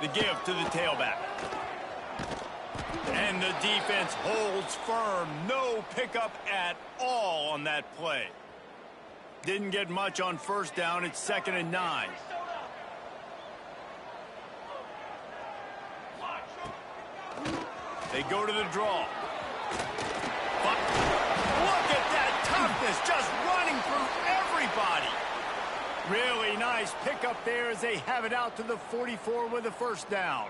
The give to the tailback. And the defense holds firm. No pickup at all on that play. Didn't get much on first down. It's 2nd and 9. They go to the draw. But look at that toughness, just running through everybody. Really nice pickup there as they have it out to the 44 with a first down.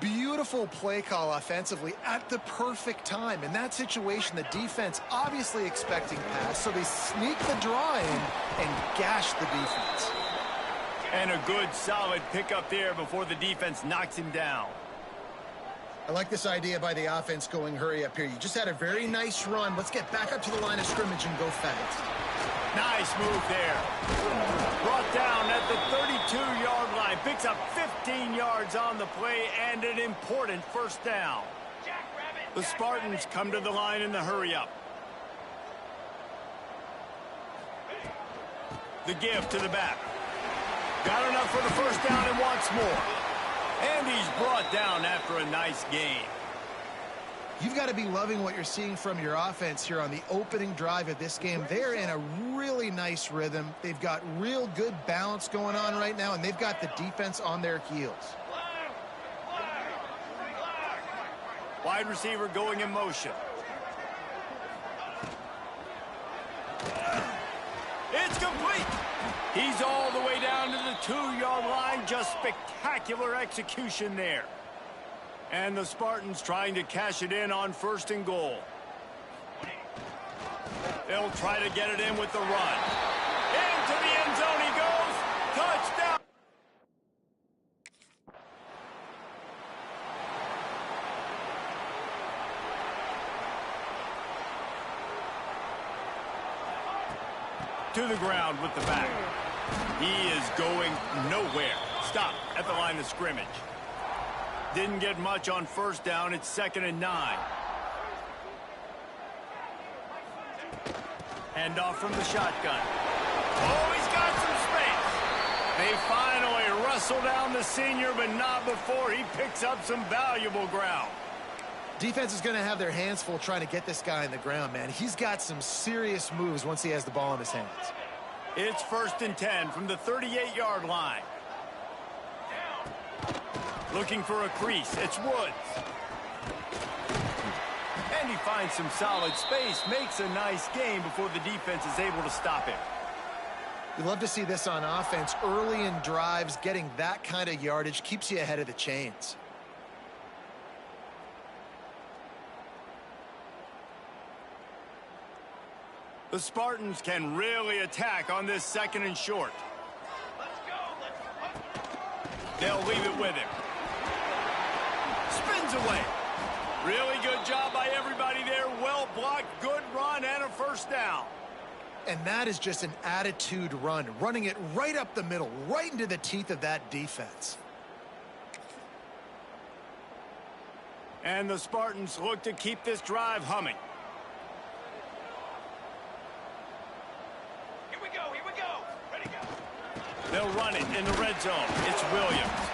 Beautiful play call offensively at the perfect time. In that situation, the defense obviously expecting pass, so they sneak the draw in and gash the defense. And a good, solid pickup there before the defense knocks him down. I like this idea by the offense going hurry up here. You just had a very nice run. Let's get back up to the line of scrimmage and go fast. Nice move there. Brought down at the 32-yard line. Picks up 15 yards on the play and an important first down. The Spartans come to the line in the hurry-up. The give to the back. Got enough for the first down and wants more. And he's brought down after a nice gain. You've got to be loving what you're seeing from your offense here on the opening drive of this game. They're in a really nice rhythm. They've got real good balance going on right now, and they've got the defense on their heels. Wide receiver going in motion. It's complete. He's all the way down to the 2-yard line. Just spectacular execution there. And the Spartans trying to cash it in on 1st and goal. They'll try to get it in with the run. Into the end zone he goes. Touchdown. To the ground with the back. He is going nowhere. Stop at the line of scrimmage. Didn't get much on first down. It's 2nd and 9. Hand off from the shotgun. Oh, he's got some space. They finally wrestle down the senior, but not before he picks up some valuable ground. Defense is going to have their hands full trying to get this guy in the ground, man. He's got some serious moves once he has the ball in his hands. It's 1st and 10 from the 38-yard line. Looking for a crease. It's Woods. And he finds some solid space. Makes a nice gain before the defense is able to stop him. We love to see this on offense. Early in drives, getting that kind of yardage keeps you ahead of the chains. The Spartans can really attack on this 2nd and short. They'll leave it with him. Spins away. Really good job by everybody there. Well blocked, good run, and a first down. And that is just an attitude run, running it right up the middle, right into the teeth of that defense. And the Spartans look to keep this drive humming. Here we go, ready to go. They'll run it in the red zone. It's Williams.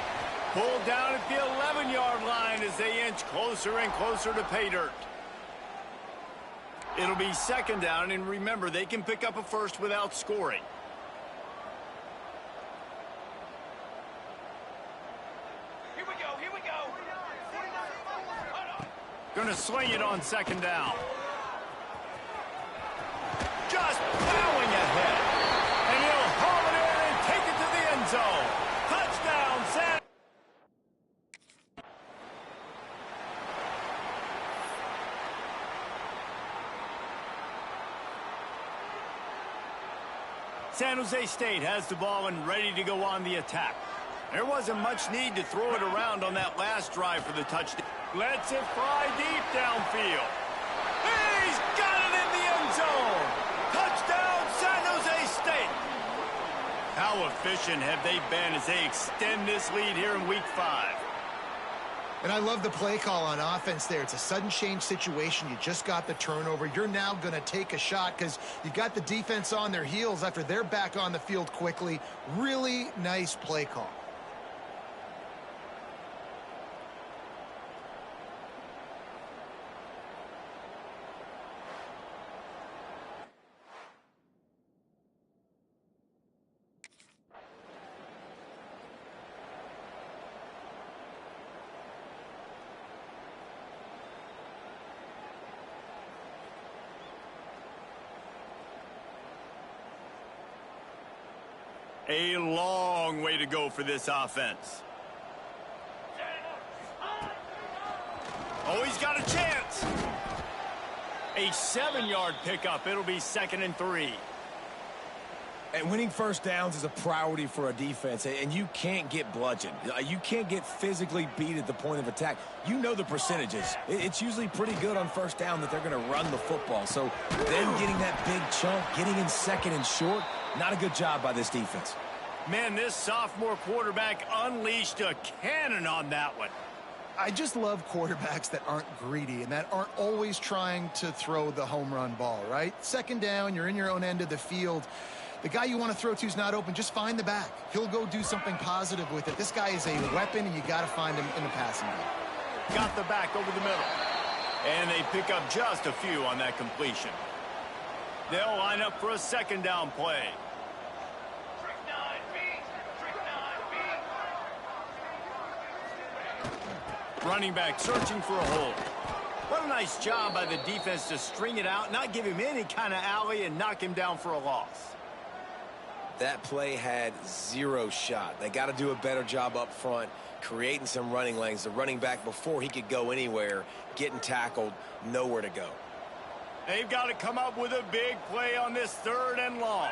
Pulled down at the 11-yard line as they inch closer and closer to pay dirt. It'll be 2nd down, and remember, they can pick up a first without scoring. Here we go. Gonna sling it on 2nd down. Just plowing ahead. And he'll haul it in and take it to the end zone. Touchdown, San. San Jose State has the ball and ready to go on the attack. There wasn't much need to throw it around on that last drive for the touchdown. Lets it fly deep downfield. He's got it in the end zone. Touchdown, San Jose State. How efficient have they been as they extend this lead here in Week 5? And I love the play call on offense there. It's a sudden change situation. You just got the turnover. You're now going to take a shot because you got the defense on their heels after they're back on the field quickly. Really nice play call. A long way to go for this offense. Oh, he's got a chance. A 7-yard pickup. It'll be 2nd and 3. And winning first downs is a priority for a defense, and you can't get bludgeoned. You can't get physically beat at the point of attack. You know the percentages. It's usually pretty good on first down that they're going to run the football. So them getting that big chunk, getting in 2nd and short, not a good job by this defense. Man, this sophomore quarterback unleashed a cannon on that one. I just love quarterbacks that aren't greedy and that aren't always trying to throw the home run ball, right? 2nd down, you're in your own end of the field. The guy you want to throw to is not open. Just find the back. He'll go do something positive with it. This guy is a weapon, and you got to find him in the passing game. Got the back over the middle. And they pick up just a few on that completion. They'll line up for a 2nd down play. Trick 9B. Trick 9B. Running back searching for a hole. What a nice job by the defense to string it out, not give him any kind of alley, and knock him down for a loss. That play had 0 shot. They got to do a better job up front, creating some running lanes. The running back, before he could go anywhere, getting tackled, nowhere to go. They've got to come up with a big play on this 3rd and long.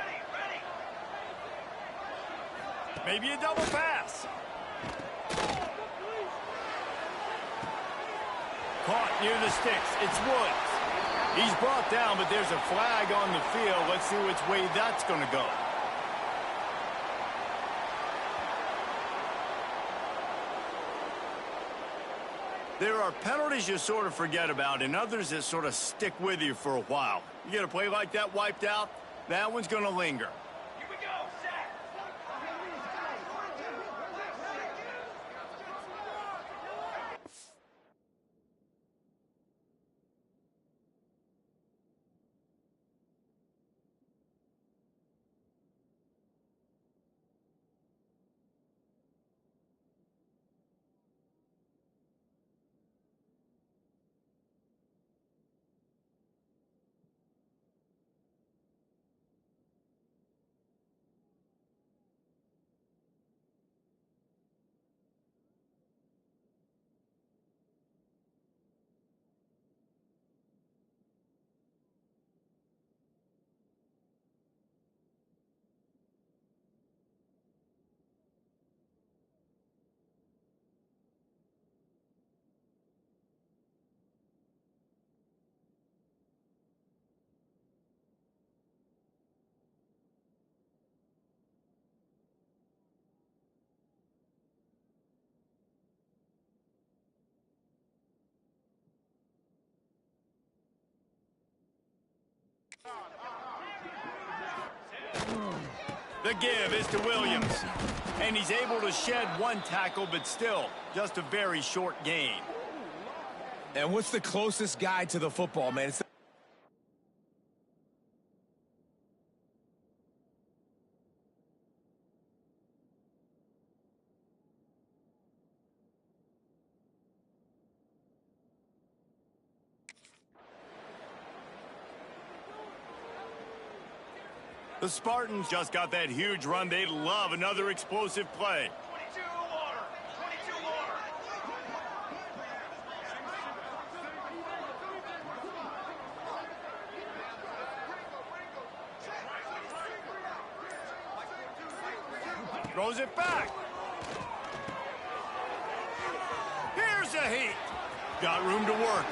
Maybe a double pass. Caught near the sticks. It's Woods. He's brought down, but there's a flag on the field. Let's see which way that's going to go. There are penalties you sort of forget about and others that sort of stick with you for a while. You get a play like that wiped out, that one's going to linger. Here we go, Zach. The give is to Williams. And he's able to shed 1 tackle, but still just a very short gain. And what's the closest guy to the football, man? It's The Spartans just got that huge run. They love another explosive play. 22 water. 22 water. Throws it back. Here's a heat. Got room to work.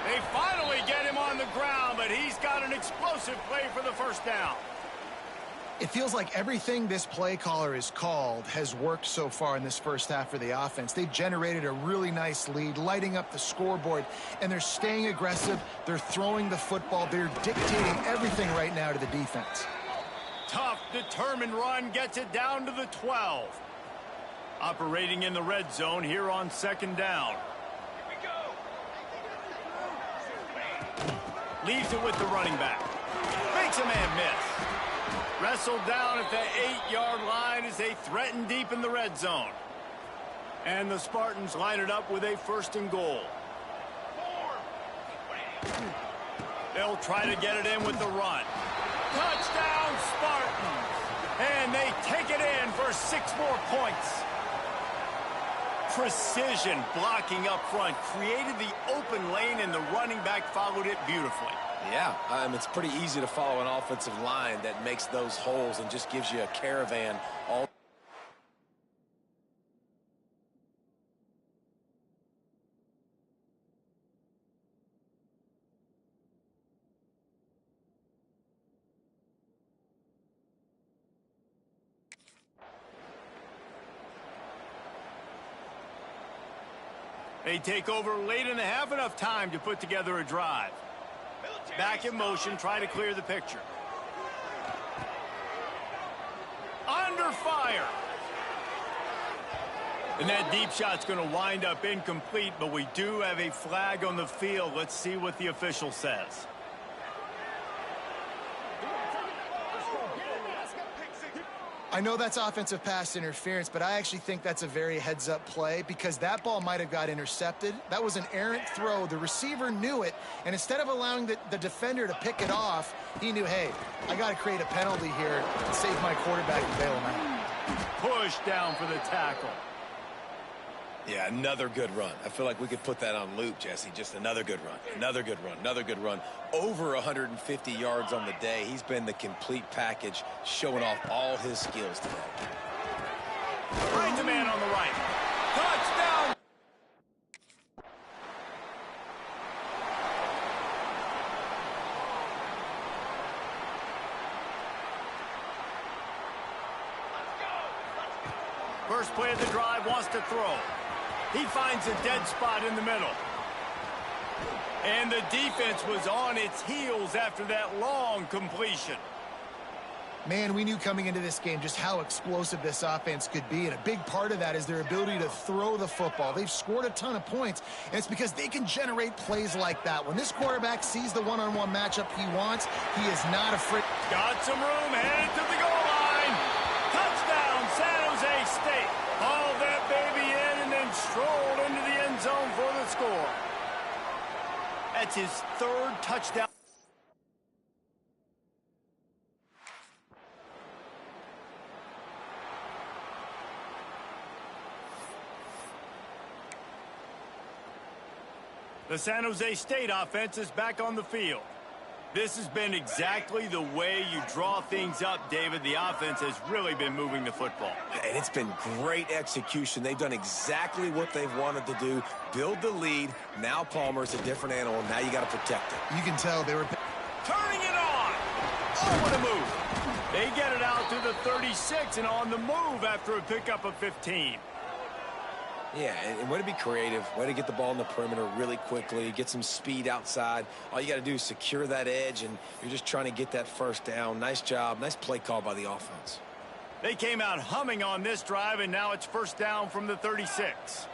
They finally get him on the ground, but he's got an explosive play for the 1st down. It feels like everything this play caller has called has worked so far in this first half for the offense. They've generated a really nice lead, lighting up the scoreboard, and they're staying aggressive. They're throwing the football. They're dictating everything right now to the defense. Tough, determined run gets it down to the 12. Operating in the red zone here on 2nd down. Here we go. Leaves it with the running back. Makes a man miss. Wrestled down at the 8-yard line as they threaten deep in the red zone. And the Spartans line it up with a 1st and goal. They'll try to get it in with the run. Touchdown, Spartans! And they take it in for 6 more points. Precision blocking up front created the open lane, and the running back followed it beautifully. Yeah, it's pretty easy to follow an offensive line that makes those holes and just gives you a caravan all. They take over late in the half, enough time to put together a drive. Back in motion, try to clear the picture. Under fire. And that deep shot's going to wind up incomplete, but we do have a flag on the field. Let's see what the official says. I know that's offensive pass interference, but I actually think that's a very heads-up play because that ball might have got intercepted. That was an errant throw. The receiver knew it, and instead of allowing the defender to pick it off, he knew, hey, I got to create a penalty here and save my quarterback and bail him out. Push down for the tackle. Yeah, another good run. I feel like we could put that on loop, Jesse. Just another good run, another good run, another good run. Over 150 yards on the day. He's been the complete package, showing off all his skills today. Finds a man on the right. Touchdown! First play of the drive, wants to throw. He finds a dead spot in the middle. And the defense was on its heels after that long completion. Man, we knew coming into this game just how explosive this offense could be, and a big part of that is their ability to throw the football. They've scored a ton of points, and it's because they can generate plays like that. When this quarterback sees the one-on-one matchup he wants, he is not afraid. Got some room, headed to the goal line. Touchdown, San Jose State. Hauled that baby in and then strolled into the end zone for the score. That's his 3rd touchdown. The San Jose State offense is back on the field. This has been exactly the way you draw things up, David. The offense has really been moving the football. And it's been great execution. They've done exactly what they've wanted to do. Build the lead. Now Palmer's a different animal. Now you got to protect it. You can tell they were Turning it on. Oh, what a move. They get it out to the 36 and on the move after a pickup of 15. Yeah, and way to be creative, way to get the ball in the perimeter really quickly, get some speed outside. All you got to do is secure that edge, and you're just trying to get that first down. Nice job. Nice play call by the offense. They came out humming on this drive, and now it's first down from the 36.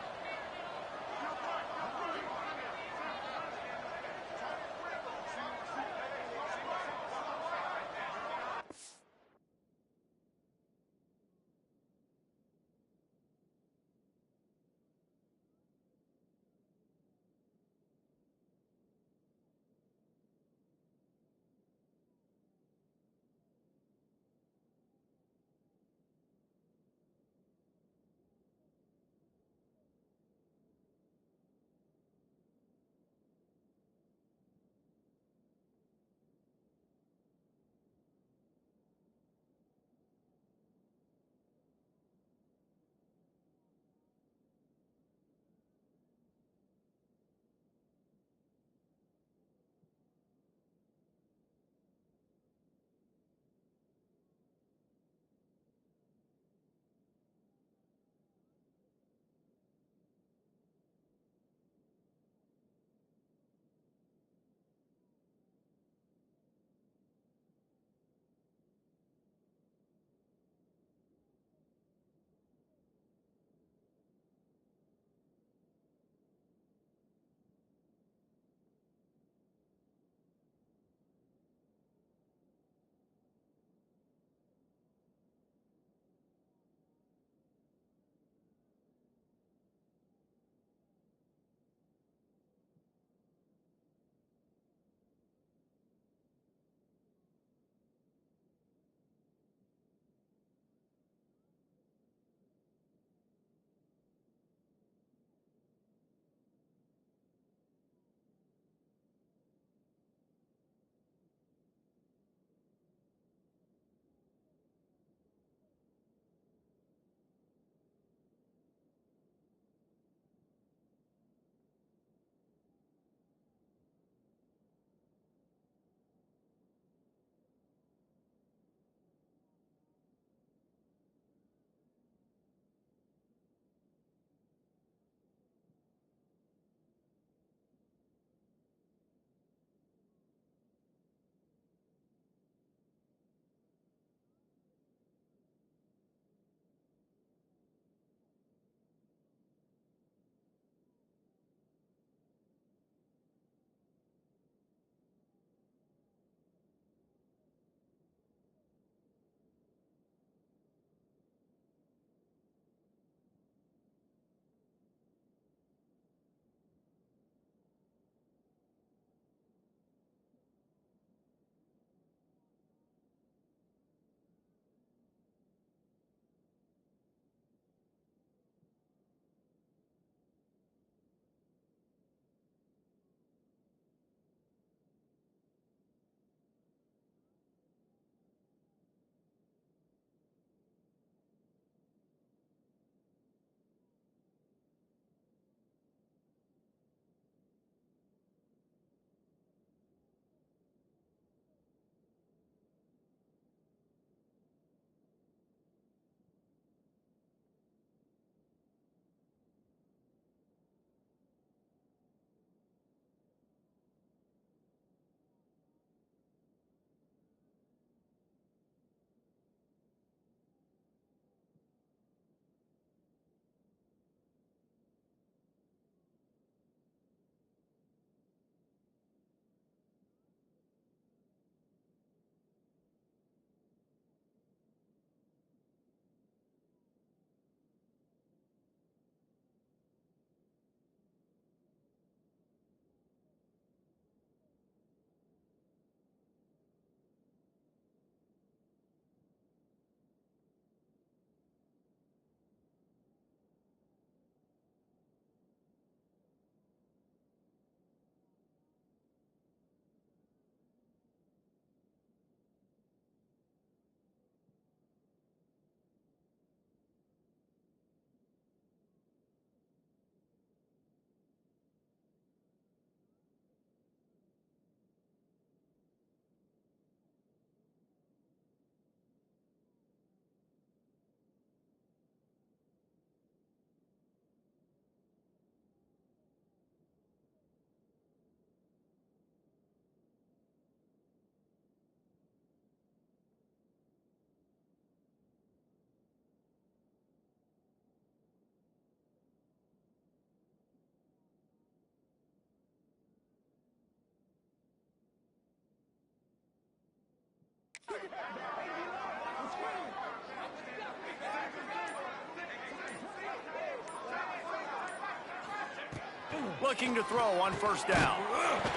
Looking to throw on first down.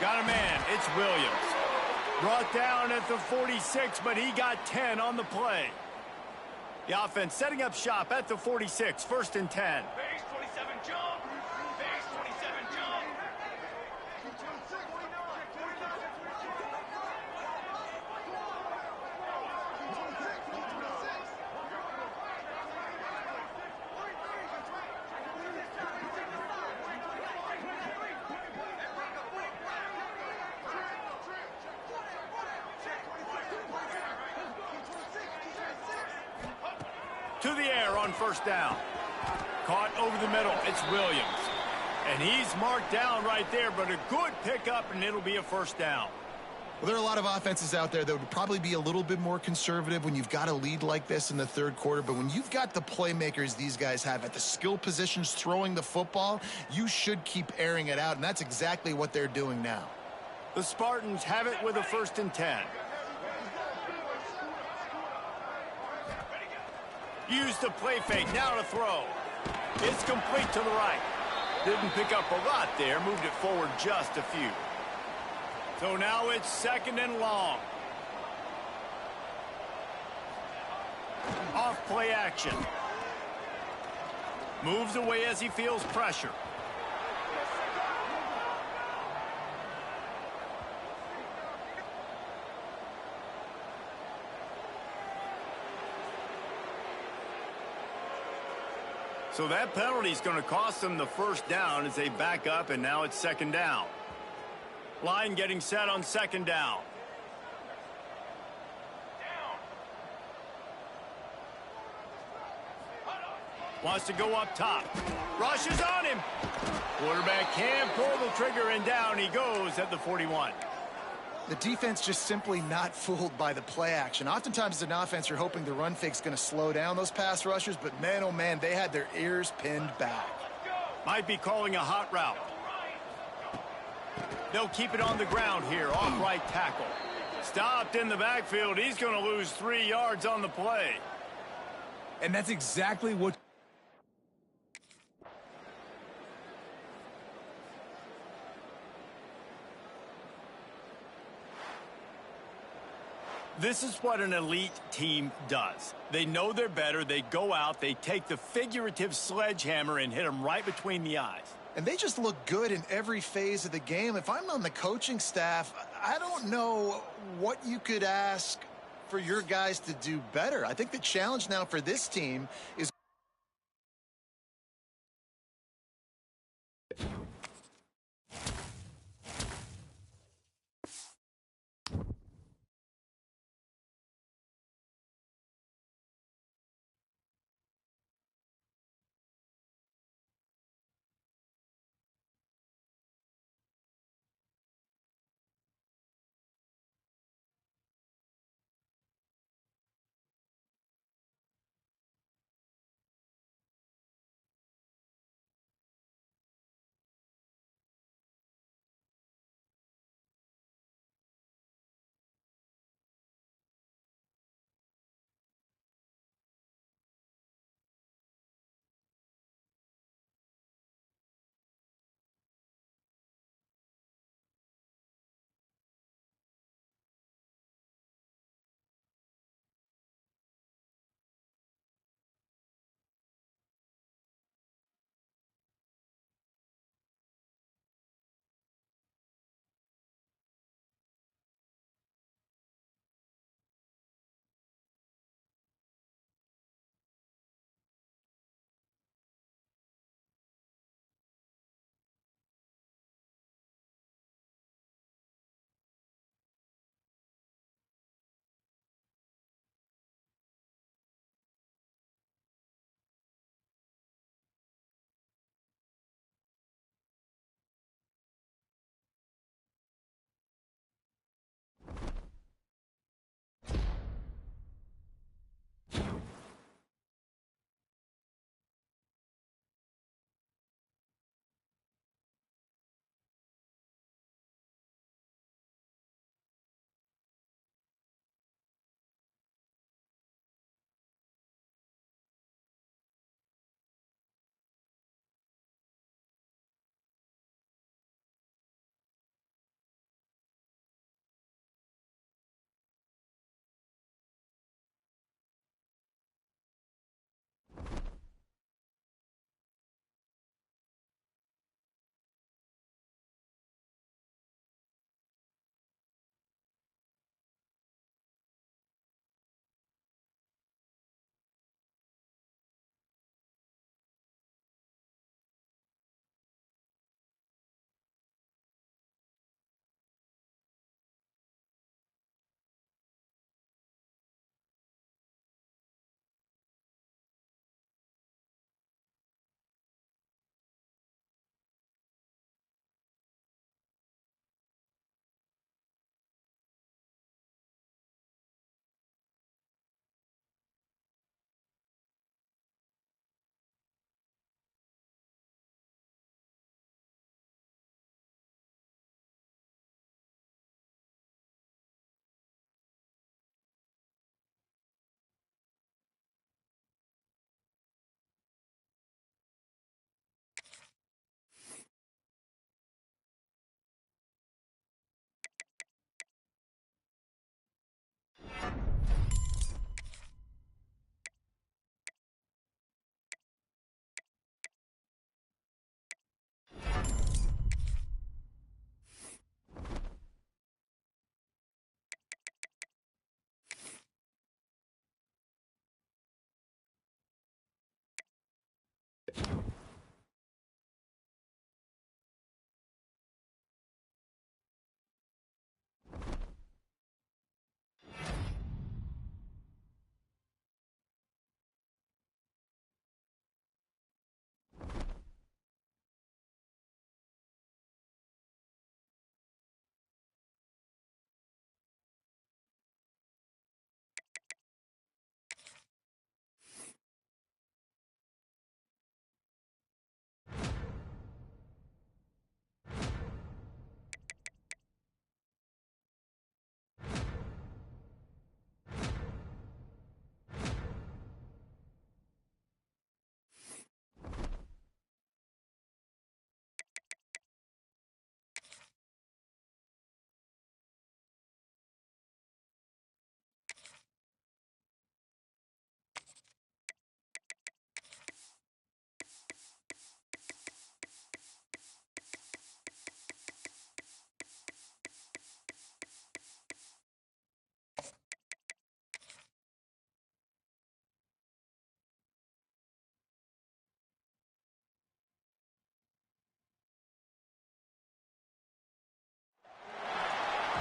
Got a man. It's Williams. Brought down at the 46, but he got 10 on the play. The offense setting up shop at the 46, 1st and 10. Base 27 jump. Base 27 jump. To the air on first down. Caught over the middle. It's Williams. And he's marked down right there, but a good pickup, and it'll be a first down. Well, there are a lot of offenses out there that would probably be a little bit more conservative when you've got a lead like this in the third quarter. But when you've got the playmakers these guys have at the skill positions throwing the football, you should keep airing it out, and that's exactly what they're doing now. The Spartans have it with a 1st and 10. Use the play fake, now to throw. It's complete to the right. Didn't pick up a lot there, moved it forward just a few. So now it's 2nd and long. Off play action. Moves away as he feels pressure. So that penalty is going to cost them the first down as they back up, and now it's 2nd down. Line getting set on 2nd down. Wants to go up top. Rushes on him. Quarterback can't pull the trigger, and down he goes at the 41. The defense just simply not fooled by the play action. Oftentimes as an offense, you're hoping the run fake's going to slow down those pass rushers, but man, oh man, they had their ears pinned back. Might be calling a hot route. They'll keep it on the ground here, off right tackle. Stopped in the backfield. He's going to lose 3 yards on the play. And that's exactly what... This is what an elite team does. They know they're better. They go out, they take the figurative sledgehammer and hit them right between the eyes. And they just look good in every phase of the game. If I'm on the coaching staff, I don't know what you could ask for your guys to do better. I think the challenge now for this team is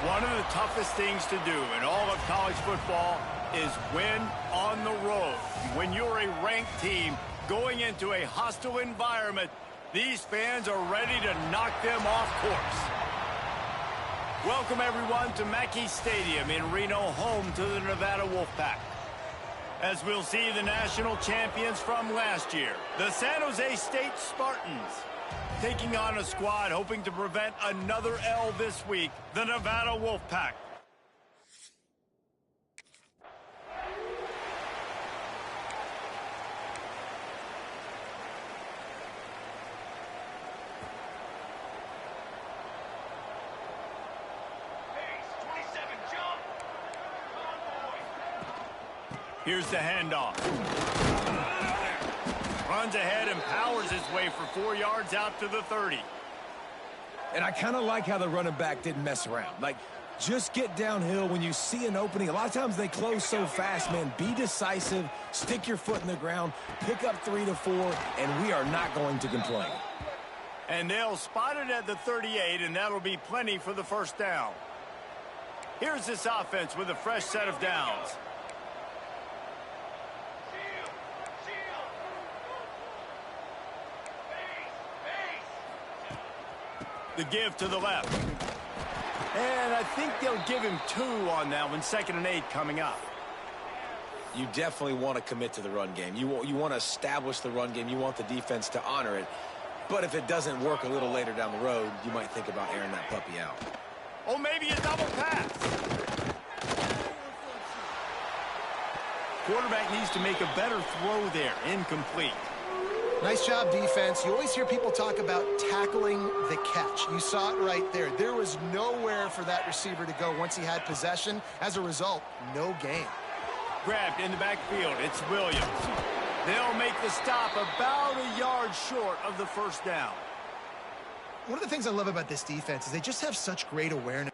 One of the toughest things to do in all of college football is win on the road. When you're a ranked team going into a hostile environment, these fans are ready to knock them off course. Welcome, everyone, to Mackey Stadium in Reno, home to the Nevada Wolfpack. As we'll see the national champions from last year, the San Jose State Spartans, taking on a squad hoping to prevent another L this week, the Nevada Wolfpack. Base 27, jump. Here's the handoff. Runs ahead and powers his way for 4 yards out to the 30. And I kind of like how the running back didn't mess around. Like, just get downhill when you see an opening. A lot of times they close so fast, man. Be decisive, stick your foot in the ground, pick up 3 to 4, and we are not going to complain. And they'll spot it at the 38, and that'll be plenty for the first down. Here's this offense with a fresh set of downs. The give to the left. And I think they'll give him 2 on that one. 2nd and 8 coming up. You definitely want to commit to the run game. You want to establish the run game. You want the defense to honor it. But if it doesn't work a little later down the road, you might think about airing that puppy out. Oh, maybe a double pass. Quarterback needs to make a better throw there. Incomplete. Nice job, defense. You always hear people talk about tackling the catch. You saw it right there. There was nowhere for that receiver to go once he had possession. As a result, no gain. Grabbed in the backfield. It's Williams. They'll make the stop about a yard short of the first down. One of the things I love about this defense is they just have such great awareness.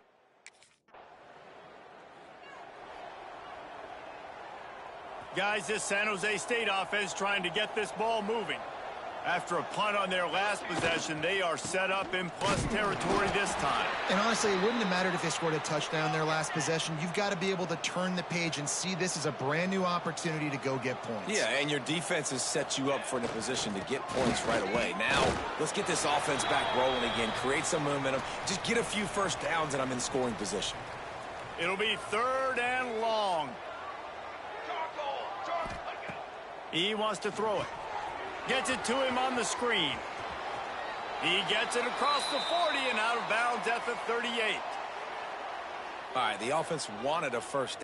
Guys, this San Jose State offense trying to get this ball moving. After a punt on their last possession, they are set up in plus territory this time. And honestly, it wouldn't have mattered if they scored a touchdown their last possession. You've got to be able to turn the page and see this as a brand new opportunity to go get points. Yeah, and your defense has set you up for a position to get points right away. Now, let's get this offense back rolling again, create some momentum, just get a few first downs, and I'm in scoring position. It'll be 3rd and long. He wants to throw it. Gets it to him on the screen. He gets it across the 40 and out of bounds at the 38. All right, the offense wanted a first down.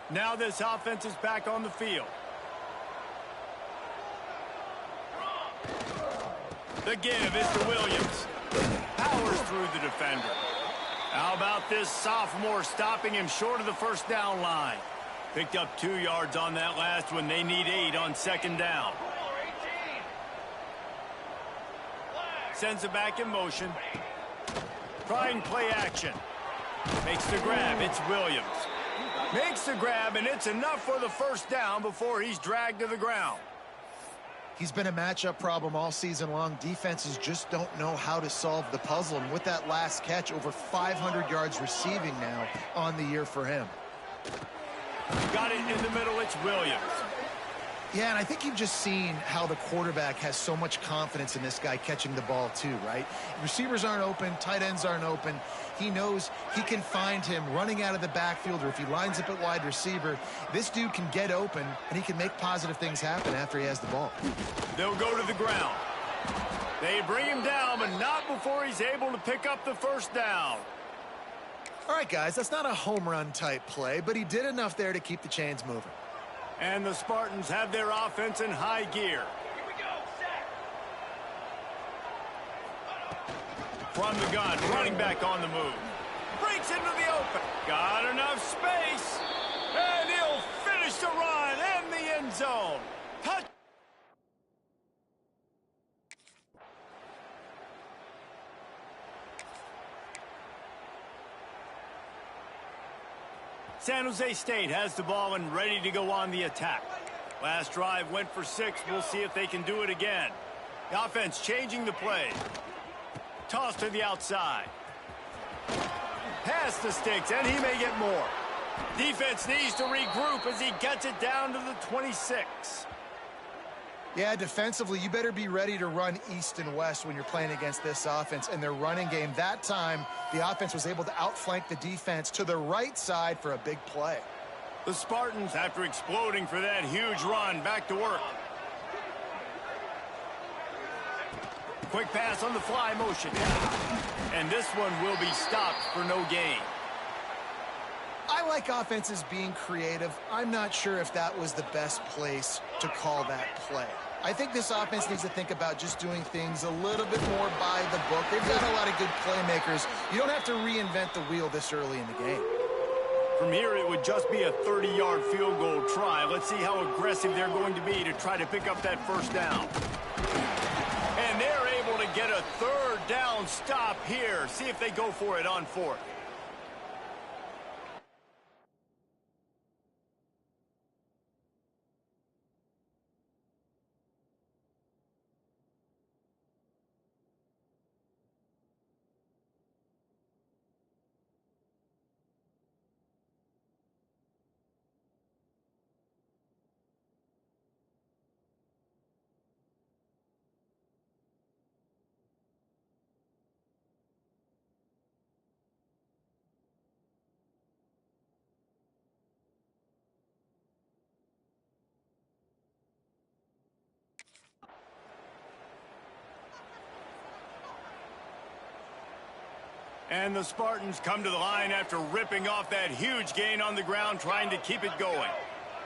Now this offense is back on the field. The give is to Williams. Powers through the defender. How about this sophomore stopping him short of the first down line? Picked up 2 yards on that last one. They need 8 on 2nd down. Sends it back in motion. Trying play action. Makes the grab. It's Williams. Makes the grab, and it's enough for the first down before he's dragged to the ground. He's been a matchup problem all season long. Defenses just don't know how to solve the puzzle. And with that last catch, over 500 yards receiving now on the year for him. Got it in the middle. It's Williams. Yeah, and I think you've just seen how the quarterback has so much confidence in this guy catching the ball too, right? Receivers aren't open, tight ends aren't open. He knows he can find him running out of the backfield, or if he lines up at wide receiver, this dude can get open, and he can make positive things happen after he has the ball. They'll go to the ground. They bring him down, but not before he's able to pick up the first down. All right, guys, that's not a home run type play, but he did enough there to keep the chains moving. And the Spartans have their offense in high gear. Here we go, set. From the gun, running back on the move. Breaks into the open. Got enough space. And he'll finish the run in the end zone. Touch. San Jose State has the ball and ready to go on the attack. Last drive went for 6. We'll see if they can do it again. The offense changing the play. Toss to the outside. Pass the sticks, and he may get more. Defense needs to regroup as he gets it down to the 26. Yeah, defensively, you better be ready to run east and west when you're playing against this offense. And their running game, that time, the offense was able to outflank the defense to the right side for a big play. The Spartans, after exploding for that huge run, back to work. Quick pass on the fly motion. And this one will be stopped for no gain. I like offenses being creative. I'm not sure if that was the best place to call that play. I think this offense needs to think about just doing things a little bit more by the book. They've got a lot of good playmakers. You don't have to reinvent the wheel this early in the game. From here, it would just be a 30-yard field goal try. Let's see how aggressive they're going to be to try to pick up that first down. And they're able to get a third down stop here. See if they go for it on 4th. And the Spartans come to the line after ripping off that huge gain on the ground, trying to keep it going.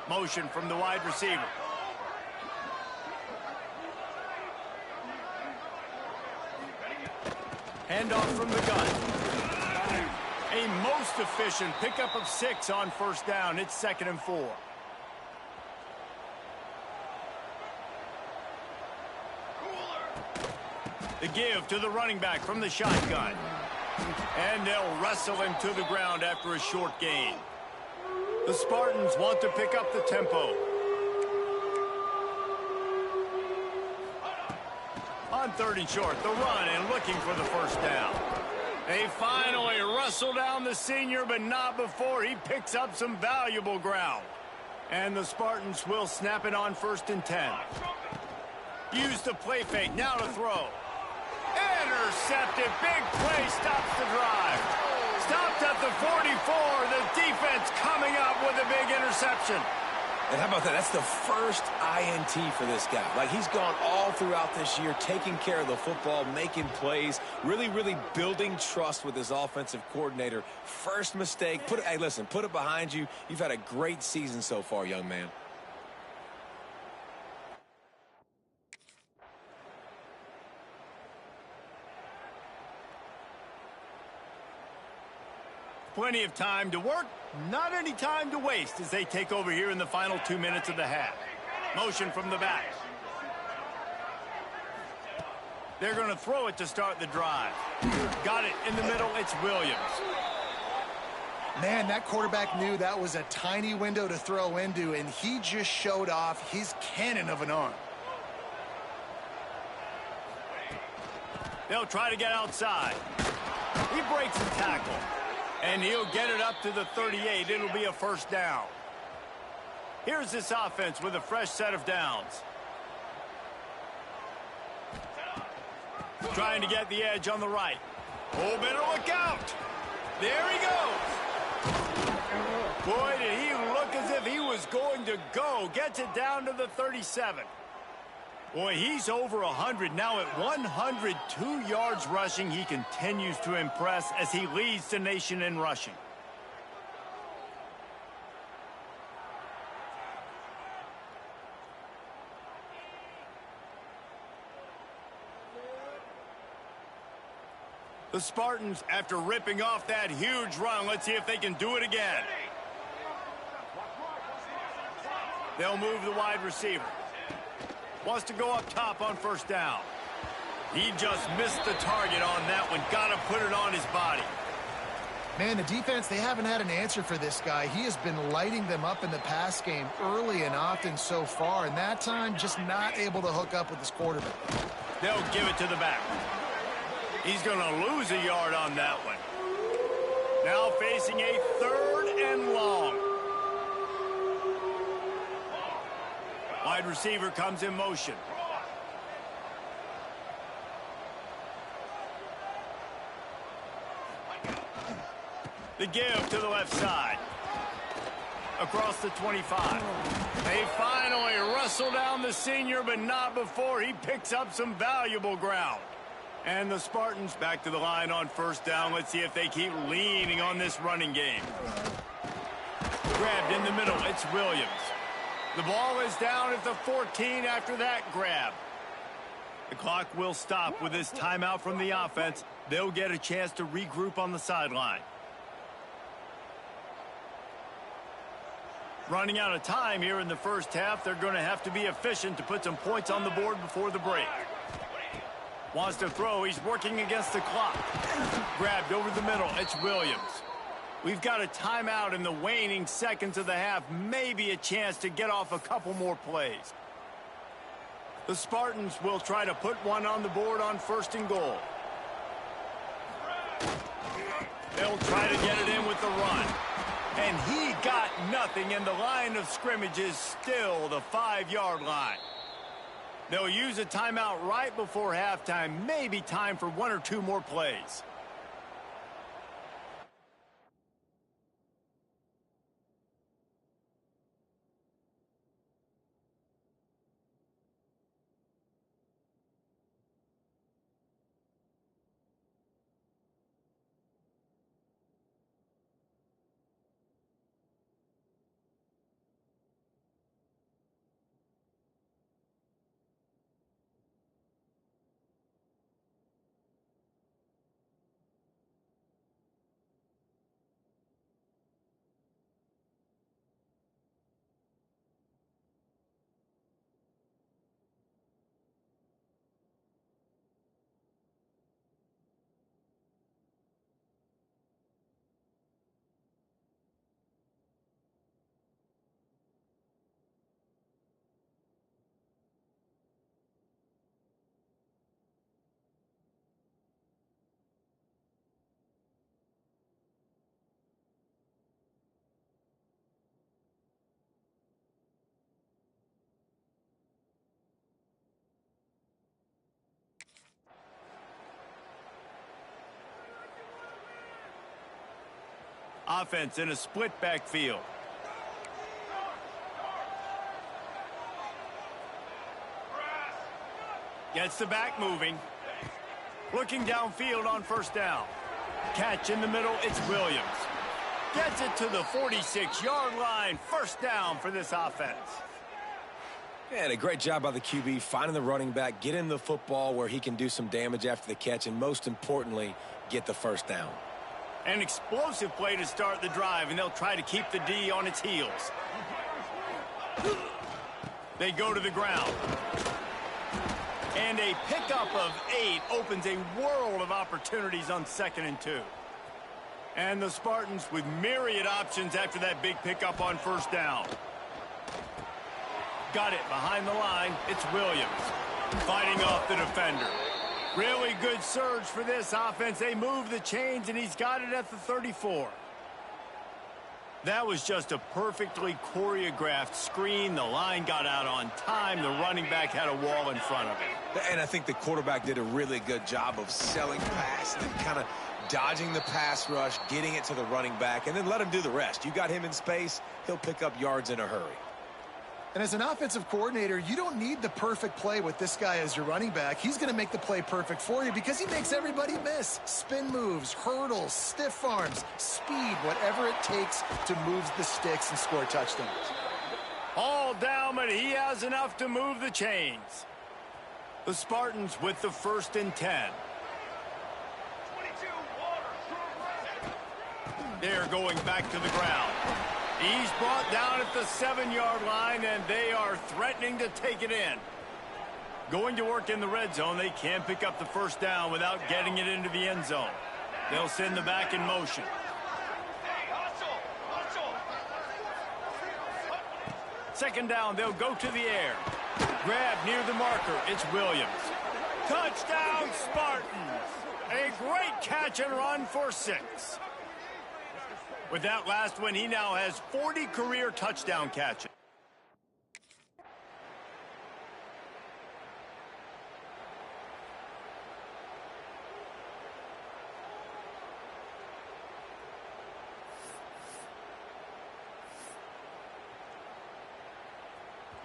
Motion from the wide receiver. Handoff from the gun. A most efficient pickup of 6 on first down. It's 2nd and 4. The give to the running back from the shotgun. And they'll wrestle him to the ground after a short gain. The Spartans want to pick up the tempo. On 3rd and short, the run and looking for the first down. They finally wrestle down the senior, but not before he picks up some valuable ground. And the Spartans will snap it on 1st and 10. Use the play fake, now to throw. Intercepted, big play, stops the drive. Stopped at the 44, the defense coming up with a big interception. And how about that? That's the first INT for this guy. Like, he's gone all throughout this year, taking care of the football, making plays, really building trust with his offensive coordinator. First mistake, hey, listen, put it behind you. You've had a great season so far, young man. Plenty of time to work, not any time to waste as they take over here in the final 2 minutes of the half. Motion from the back. They're going to throw it to start the drive. Got it in the middle, it's Williams. Man, that quarterback knew that was a tiny window to throw into, and he just showed off his cannon of an arm. They'll try to get outside. He breaks the tackle, and he'll get it up to the 38. It'll be a first down. Here's this offense with a fresh set of downs. Trying to get the edge on the right. Oh, better look out. There he goes. Boy, did he look as if he was going to go. Gets it down to the 37. Boy, he's over 100 now at 102 yards rushing. He continues to impress as he leads the nation in rushing. The Spartans, after ripping off that huge run, let's see if they can do it again. They'll move the wide receiver. Wants to go up top on first down. He just missed the target on that one. Got to put it on his body. Man, the defense, they haven't had an answer for this guy. He has been lighting them up in the pass game early and often so far, and that time just not able to hook up with his quarterback. They'll give it to the back. He's going to lose a yard on that one. Now facing a 3rd and long. Wide receiver comes in motion. The give to the left side. Across the 25. They finally wrestle down the senior, but not before he picks up some valuable ground. And the Spartans back to the line on first down. Let's see if they keep leaning on this running game. Grabbed in the middle. It's Williams. The ball is down at the 14 after that grab. The clock will stop with this timeout from the offense. They'll get a chance to regroup on the sideline. Running out of time here in the first half. They're going to have to be efficient to put some points on the board before the break. Wants to throw. He's working against the clock. Grabbed over the middle. It's Williams. We've got a timeout in the waning seconds of the half. Maybe a chance to get off a couple more plays. The Spartans will try to put one on the board on 1st and goal. They'll try to get it in with the run. And he got nothing, and the line of scrimmage is still the 5-yard line. They'll use a timeout right before halftime. Maybe time for 1 or 2 more plays. Offense in a split backfield. Gets the back moving. Looking downfield on first down. Catch in the middle, it's Williams. Gets it to the 46-yard line. First down for this offense. Yeah, and a great job by the QB finding the running back, getting the football where he can do some damage after the catch, and most importantly, get the first down. An explosive play to start the drive, and they'll try to keep the D on its heels. They go to the ground. And a pickup of 8 opens a world of opportunities on 2nd and 2. And the Spartans with myriad options after that big pickup on first down. Got it behind the line. It's Williams fighting off the defender. Really good surge for this offense. They move the chains, and he's got it at the 34. That was just a perfectly choreographed screen. The line got out on time. The running back had a wall in front of him. And I think the quarterback did a really good job of selling past and kind of dodging the pass rush, getting it to the running back, and then let him do the rest. You got him in space, he'll pick up yards in a hurry. And as an offensive coordinator, you don't need the perfect play with this guy as your running back. He's going to make the play perfect for you because he makes everybody miss. Spin moves, hurdles, stiff arms, speed, whatever it takes to move the sticks and score touchdowns. All down, but he has enough to move the chains. The Spartans with the 1st and 10. 22, Water. They're going back to the ground. He's brought down at the 7-yard line, and they are threatening to take it in. Going to work in the red zone, they can pick up the first down without getting it into the end zone. They'll send the back in motion. Hey, hustle, hustle. 2nd down, they'll go to the air. Grab near the marker, it's Williams. Touchdown, Spartans! A great catch and run for 6. With that last one, he now has 40 career touchdown catches.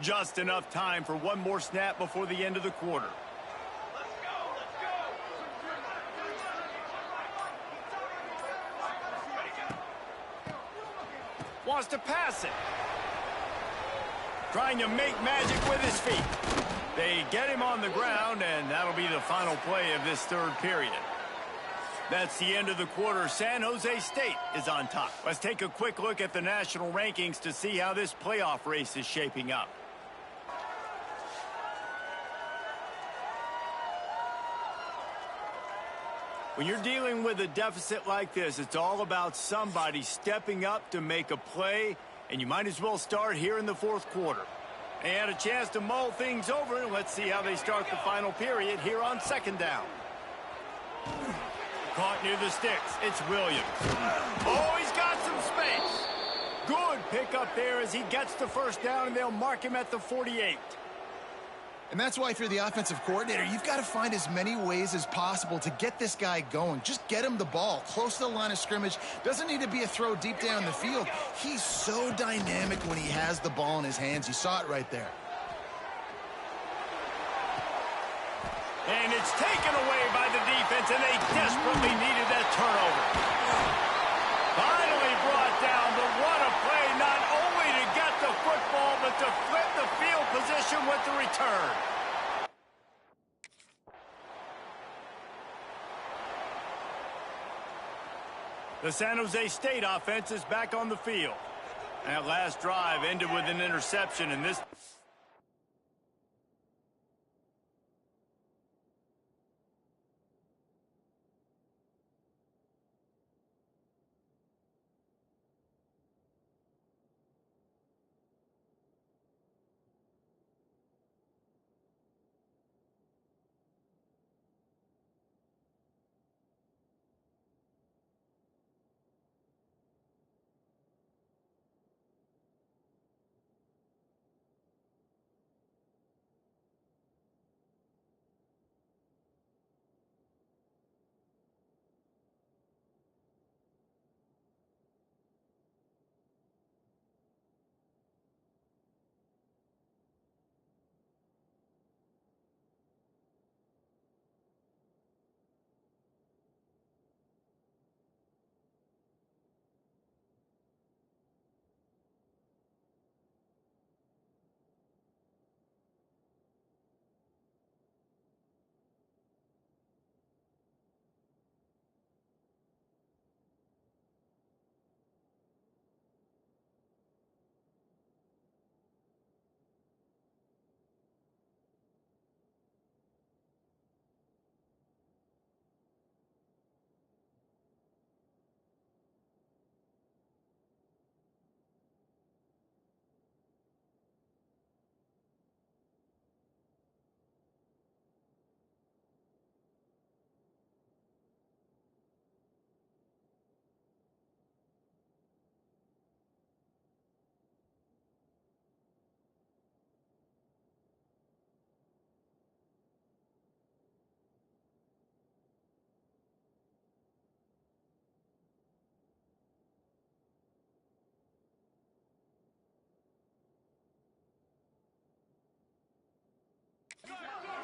Just enough time for one more snap before the end of the quarter. Let's go, let's go. Wants to pass it. Trying to make magic with his feet. They get him on the ground, and that'll be the final play of this 3rd period. That's the end of the quarter. San Jose State is on top. Let's take a quick look at the national rankings to see how this playoff race is shaping up. When you're dealing with a deficit like this, it's all about somebody stepping up to make a play, and you might as well start here in the 4th quarter. They had a chance to mull things over, and let's see how they start the final period here on 2nd down. Caught near the sticks. It's Williams. Oh, he's got some space. Good pickup there as he gets the first down, and they'll mark him at the 48. And that's why if you're the offensive coordinator, you've got to find as many ways as possible to get this guy going. Just get him the ball close to the line of scrimmage. Doesn't need to be a throw deep down the field. He's so dynamic when he has the ball in his hands. You saw it right there. And it's taken away by the defense, and they desperately needed that turnover. Finally brought down, but what a play, not only to get the football, but to flip the field position with the return. The San Jose State offense is back on the field. That last drive ended with an interception, and this...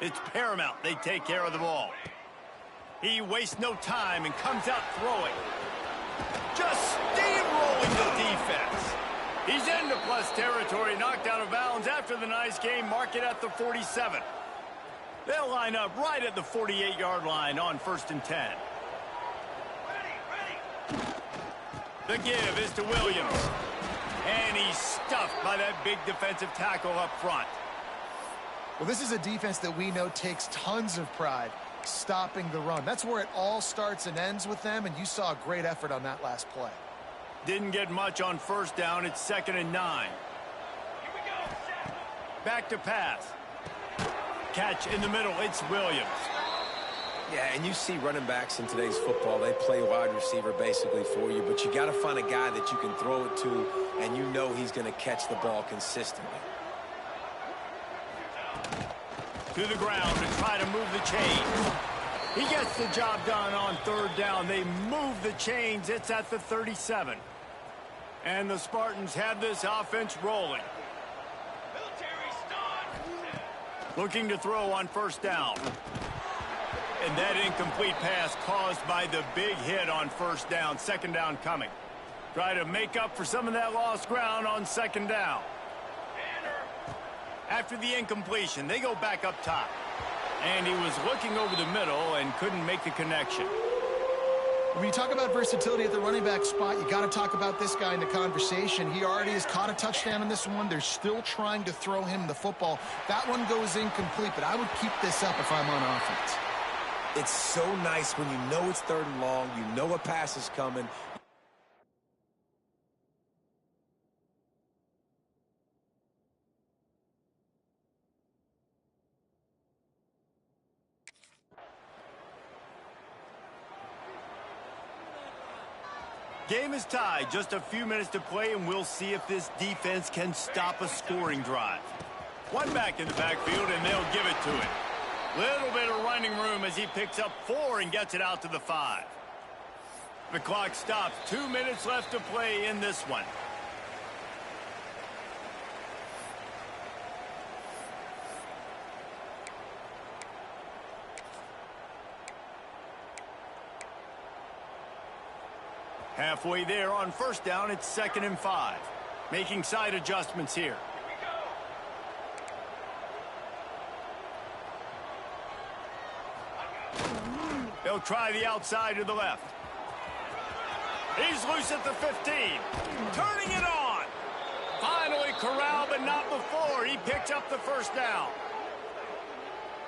It's paramount they take care of the ball. He wastes no time and comes out throwing. Just steamrolling the defense. He's into plus territory, knocked out of bounds after the nice game. Mark it at the 47. They'll line up right at the 48-yard line on 1st and 10. The give is to Williams. And he's stuffed by that big defensive tackle up front. Well, this is a defense that we know takes tons of pride stopping the run. That's where it all starts and ends with them, and you saw a great effort on that last play. Didn't get much on 1st down. It's 2nd and 9. Back to pass. Catch in the middle. It's Williams. Yeah, and you see running backs in today's football, they play wide receiver basically for you, but you got to find a guy that you can throw it to, and you know he's going to catch the ball consistently. To the ground and try to move the chains. He gets the job done on 3rd down. They move the chains. It's at the 37. And the Spartans have this offense rolling. Looking to throw on 1st down. And that incomplete pass caused by the big hit on 1st down. 2nd down coming. Try to make up for some of that lost ground on 2nd down. After the incompletion, they go back up top. And he was looking over the middle and couldn't make the connection. When you talk about versatility at the running back spot, you got to talk about this guy in the conversation. He already has caught a touchdown in this one. They're still trying to throw him the football. That one goes incomplete, but I would keep this up if I'm on offense. It's so nice when you know it's 3rd and long, you know a pass is coming. Game is tied. Just a few minutes to play, and we'll see if this defense can stop a scoring drive. One back in the backfield, and they'll give it to him. Little bit of running room as he picks up 4 and gets it out to the 5. The clock stops. 2 minutes left to play in this one. Halfway there on 1st down, it's 2nd and 5. Making side adjustments here. They'll try the outside to the left. He's loose at the 15. Turning it on. Finally corralled, but not before. He picked up the 1st down.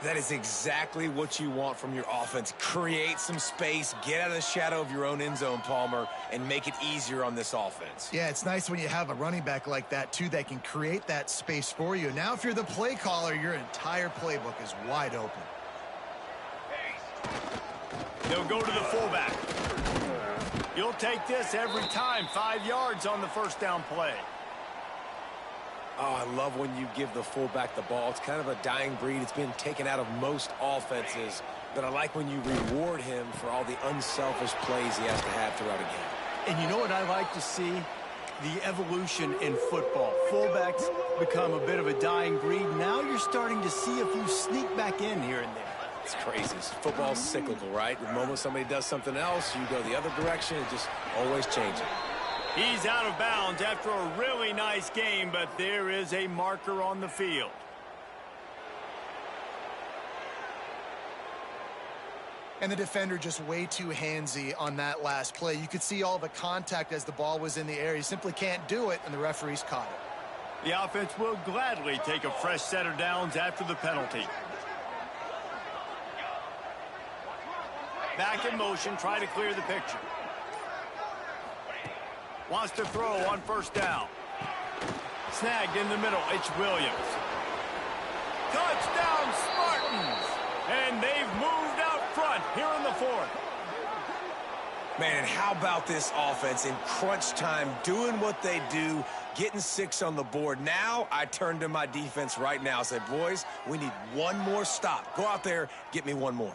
That is exactly what you want from your offense. Create some space, get out of the shadow of your own end zone, Palmer, and make it easier on this offense. Yeah, it's nice when you have a running back like that, too, that can create that space for you. Now, if you're the play caller, your entire playbook is wide open. They'll go to the fullback. You'll take this every time. 5 yards on the 1st down play. Oh, I love when you give the fullback the ball. It's kind of a dying breed. It's been taken out of most offenses. But I like when you reward him for all the unselfish plays he has to have throughout a game. And you know what I like to see? The evolution in football. Fullbacks become a bit of a dying breed. Now you're starting to see a few sneak back in here and there. It's crazy. Football's cyclical, right? The moment somebody does something else, you go the other direction. It just always changes. He's out of bounds after a really nice game, but there is a marker on the field. And the defender just way too handsy on that last play. You could see all the contact as the ball was in the air. He simply can't do it, and the referee's caught it. The offense will gladly take a fresh set of downs after the penalty. Back in motion, try to clear the picture. Wants to throw on 1st down. Snagged in the middle. It's Williams. Touchdown, Spartans! And they've moved out front here in the 4th. Man, and how about this offense in crunch time, doing what they do, getting 6 on the board. Now I turn to my defense right now and say, boys, we need one more stop. Go out there, get me one more.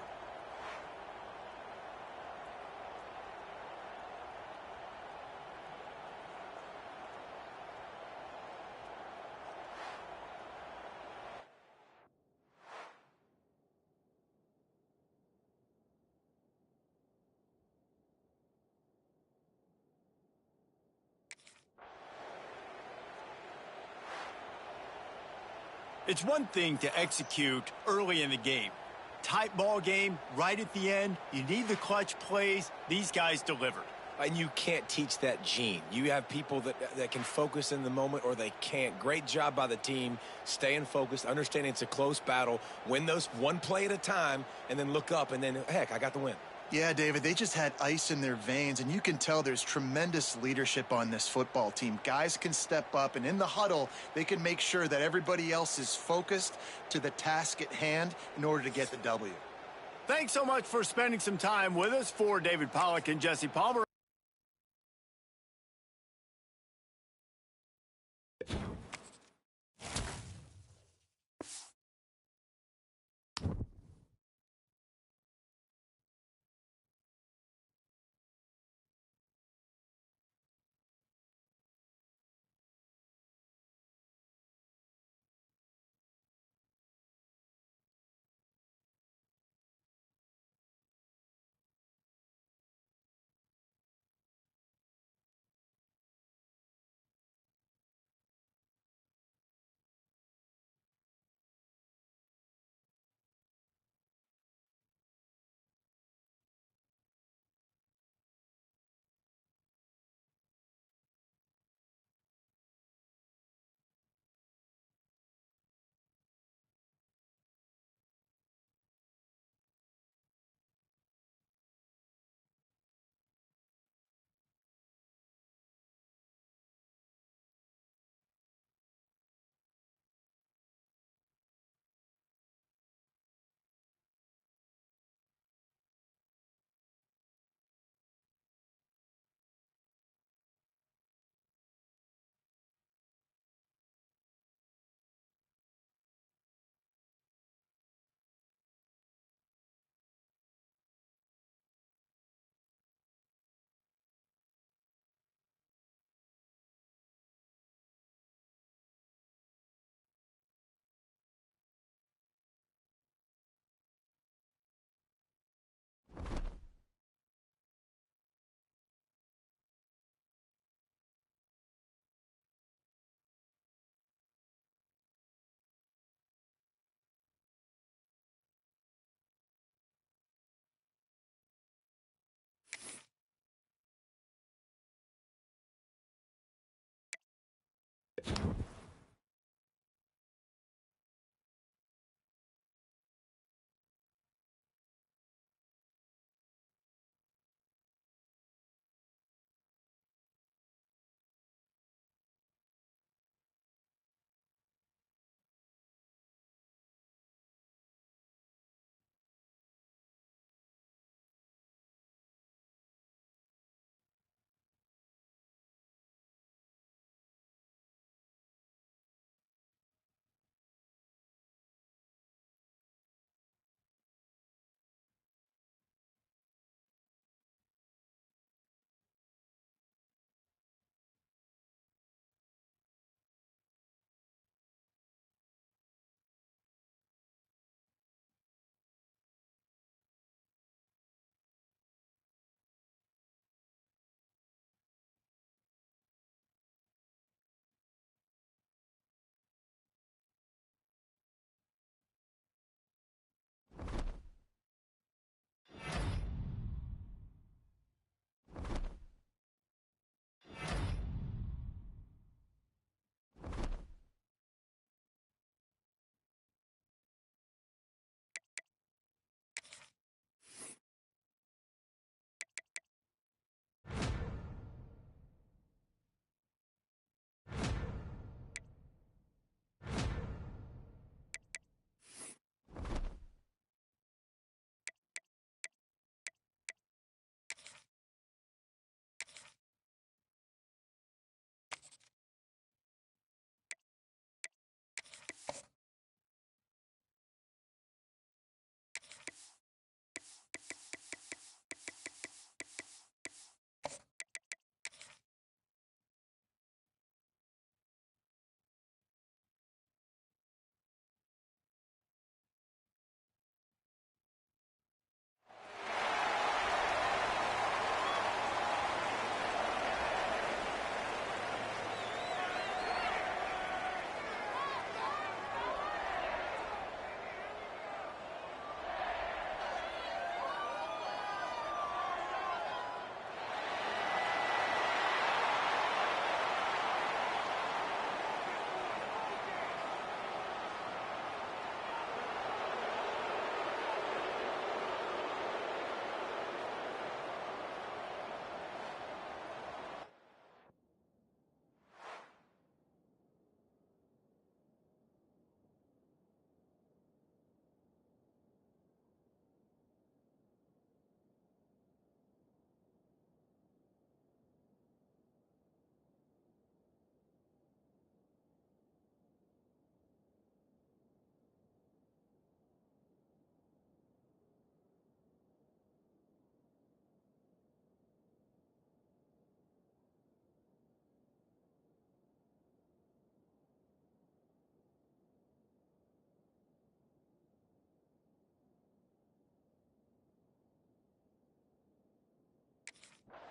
It's one thing to execute early in the game. Tight ball game, right at the end, you need the clutch plays. These guys delivered. And you can't teach that gene. You have people that can focus in the moment or they can't. Great job by the team, staying focused, understanding it's a close battle, win those one play at a time, and then look up, and then, heck, I got the win. Yeah, David, they just had ice in their veins, and you can tell there's tremendous leadership on this football team. Guys can step up, and in the huddle, they can make sure that everybody else is focused to the task at hand in order to get the W. Thanks so much for spending some time with us. For David Pollack and Jesse Palmer.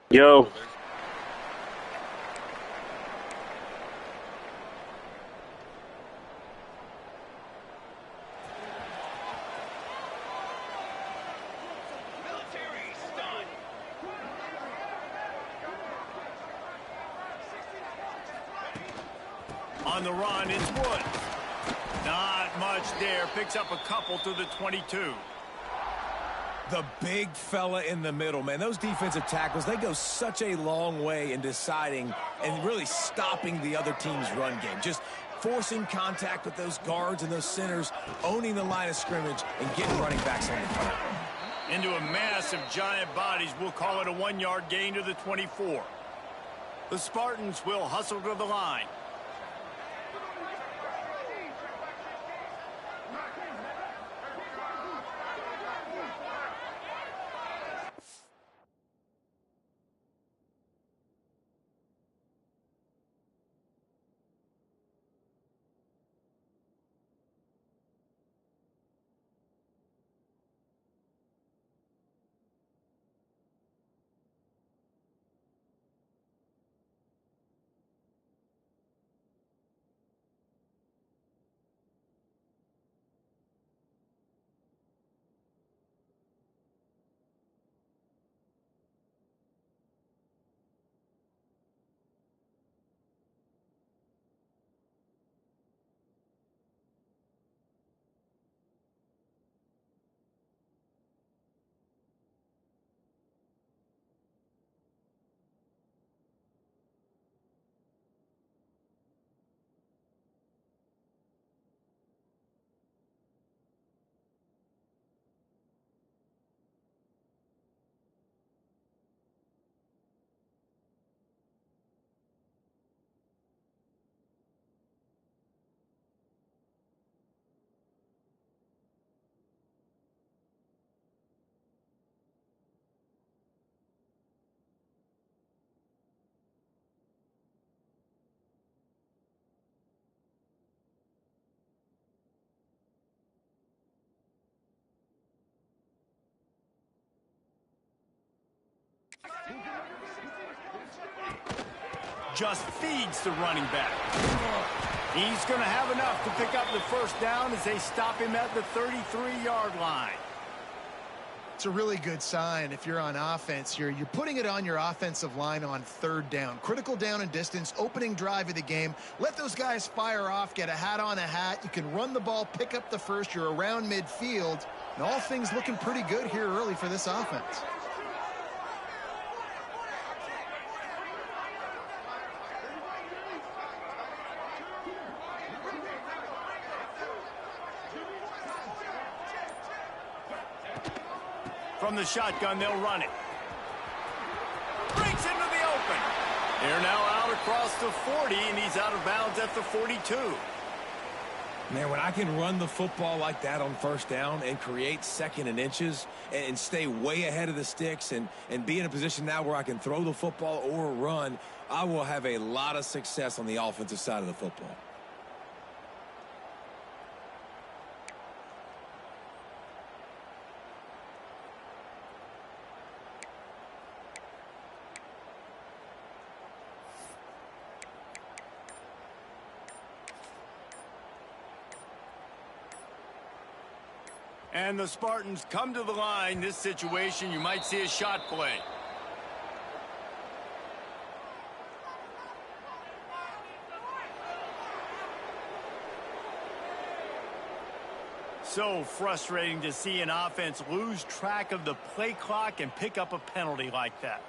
Yo. Military stun. On the run, it's Woods. Not much there. Picks up a couple to the 22. The big fella in the middle, man. Those defensive tackles, they go such a long way in deciding and really stopping the other team's run game. Just forcing contact with those guards and those centers, owning the line of scrimmage, and getting running backs on the front. Into a mass of giant bodies. We'll call it a 1-yard gain to the 24. The Spartans will hustle to the line. Just feeds the running back. He's going to have enough to pick up the first down as they stop him at the 33-yard line. It's a really good sign if you're on offense. You're putting it on your offensive line on third down. Critical down and distance, opening drive of the game. Let those guys fire off, get a hat on a hat. You can run the ball, pick up the first. You're around midfield. And all things looking pretty good here early for this offense. From the shotgun, they'll run it. Breaks into the open. They're now out across the 40, and he's out of bounds at the 42. Man, when I can run the football like that on first down and create second and inches and stay way ahead of the sticks and be in a position now where I can throw the football or run, I will have a lot of success on the offensive side of the football. And the Spartans come to the line. This situation, you might see a shot play. So frustrating to see an offense lose track of the play clock and pick up a penalty like that.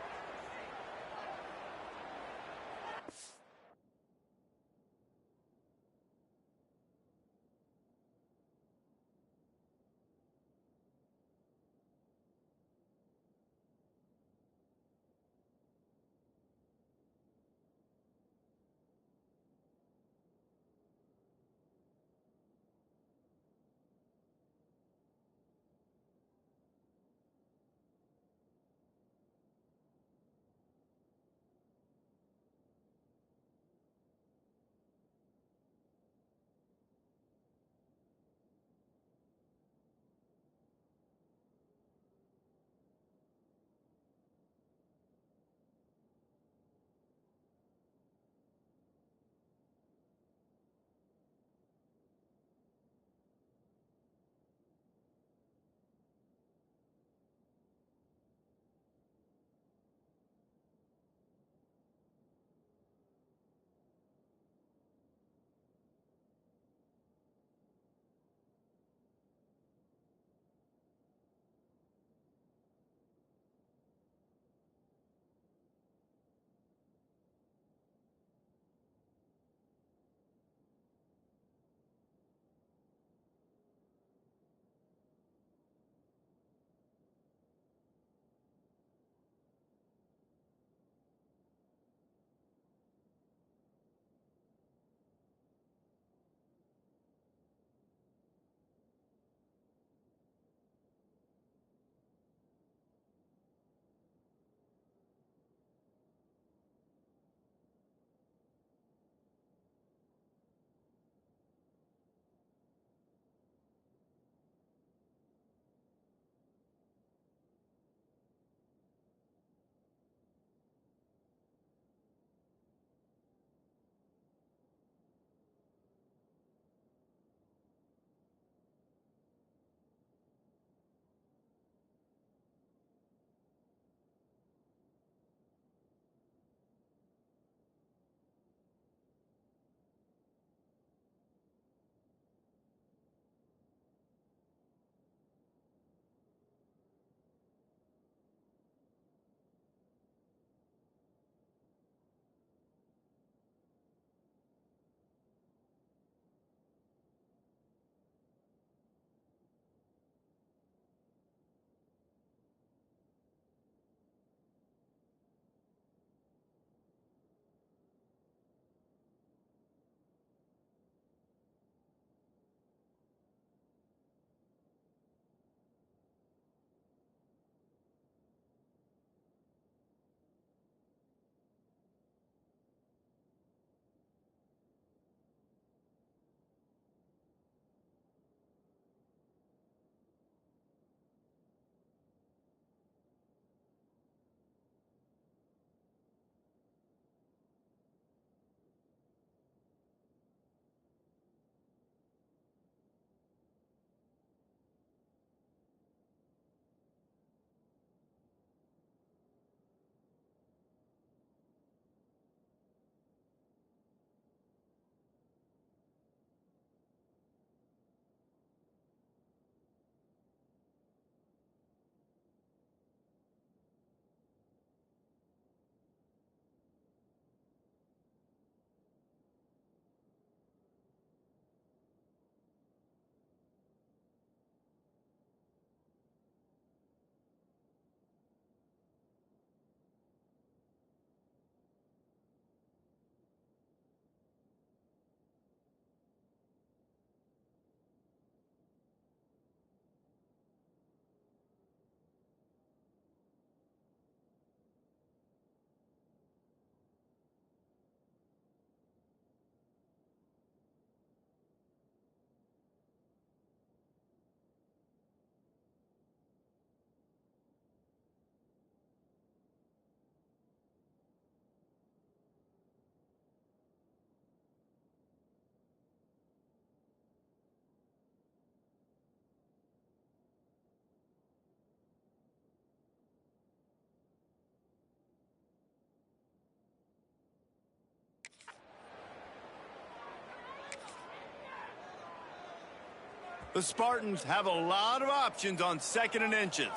The Spartans have a lot of options on 2nd and inches.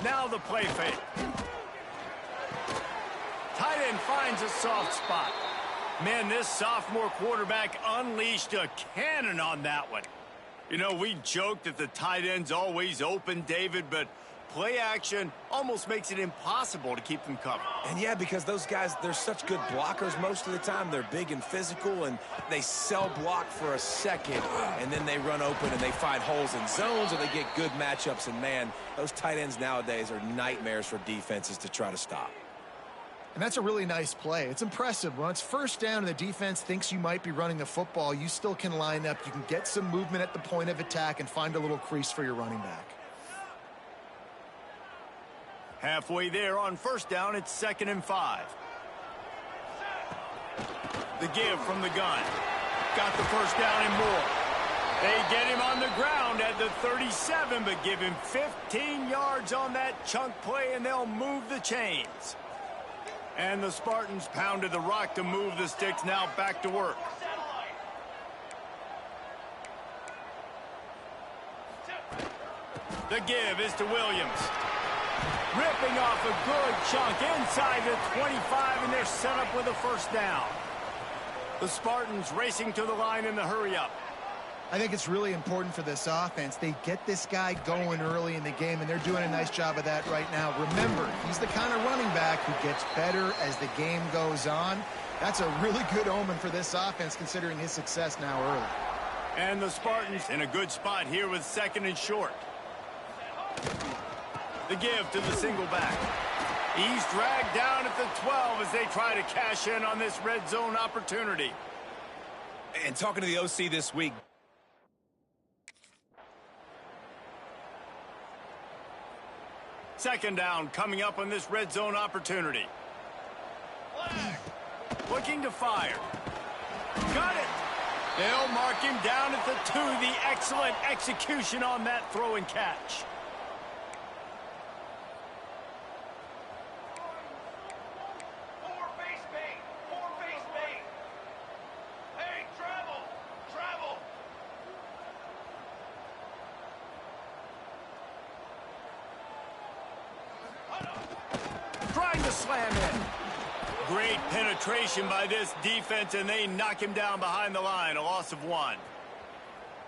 Now the play fake. Tight end finds a soft spot. Man, this sophomore quarterback unleashed a cannon on that one. You know, we joked that the tight end's always open, David, but play action almost makes it impossible to keep them covered. And yeah, because those guys, they're such good blockers most of the time. They're big and physical, and they cell block for a second, and then they run open and they find holes in zones, or they get good matchups. And man, those tight ends nowadays are nightmares for defenses to try to stop. And that's a really nice play. It's impressive. When it's first down and the defense thinks you might be running the football, you still can line up. You can get some movement at the point of attack and find a little crease for your running back. Halfway there on first down, it's 2nd and 5. The give from the gun. Got the first down and more. They get him on the ground at the 37, but give him 15 yards on that chunk play, and they'll move the chains. And the Spartans pounded the rock to move the sticks, now back to work. The give is to Williams. Ripping off a good chunk inside the 25, and they're set up with a first down. The Spartans racing to the line in the hurry-up. I think it's really important for this offense. They get this guy going early in the game, and they're doing a nice job of that right now. Remember, he's the kind of running back who gets better as the game goes on. That's a really good omen for this offense, considering his success now early. And the Spartans in a good spot here with 2nd and short. The give to the single back. He's dragged down at the 12 as they try to cash in on this red zone opportunity. And talking to the OC this week, 2nd down coming up on this red zone opportunity. Looking to fire. Got it. They'll mark him down at the 2. The excellent execution on that throw and catch. Trying to slam in. Great penetration by this defense, and they knock him down behind the line, a loss of 1.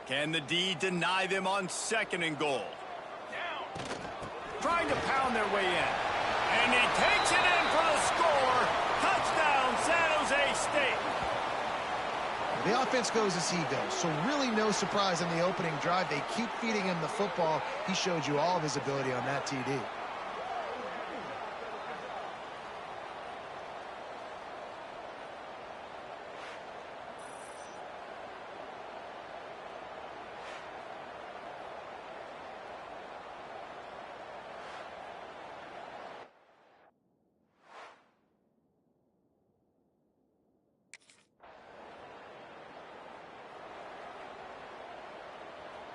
Can the D deny them on 2nd and goal? Trying to pound their way in. And he takes it in for the score. Touchdown, San Jose State. The offense goes as he goes, so really no surprise on the opening drive. They keep feeding him the football. He showed you all of his ability on that TD.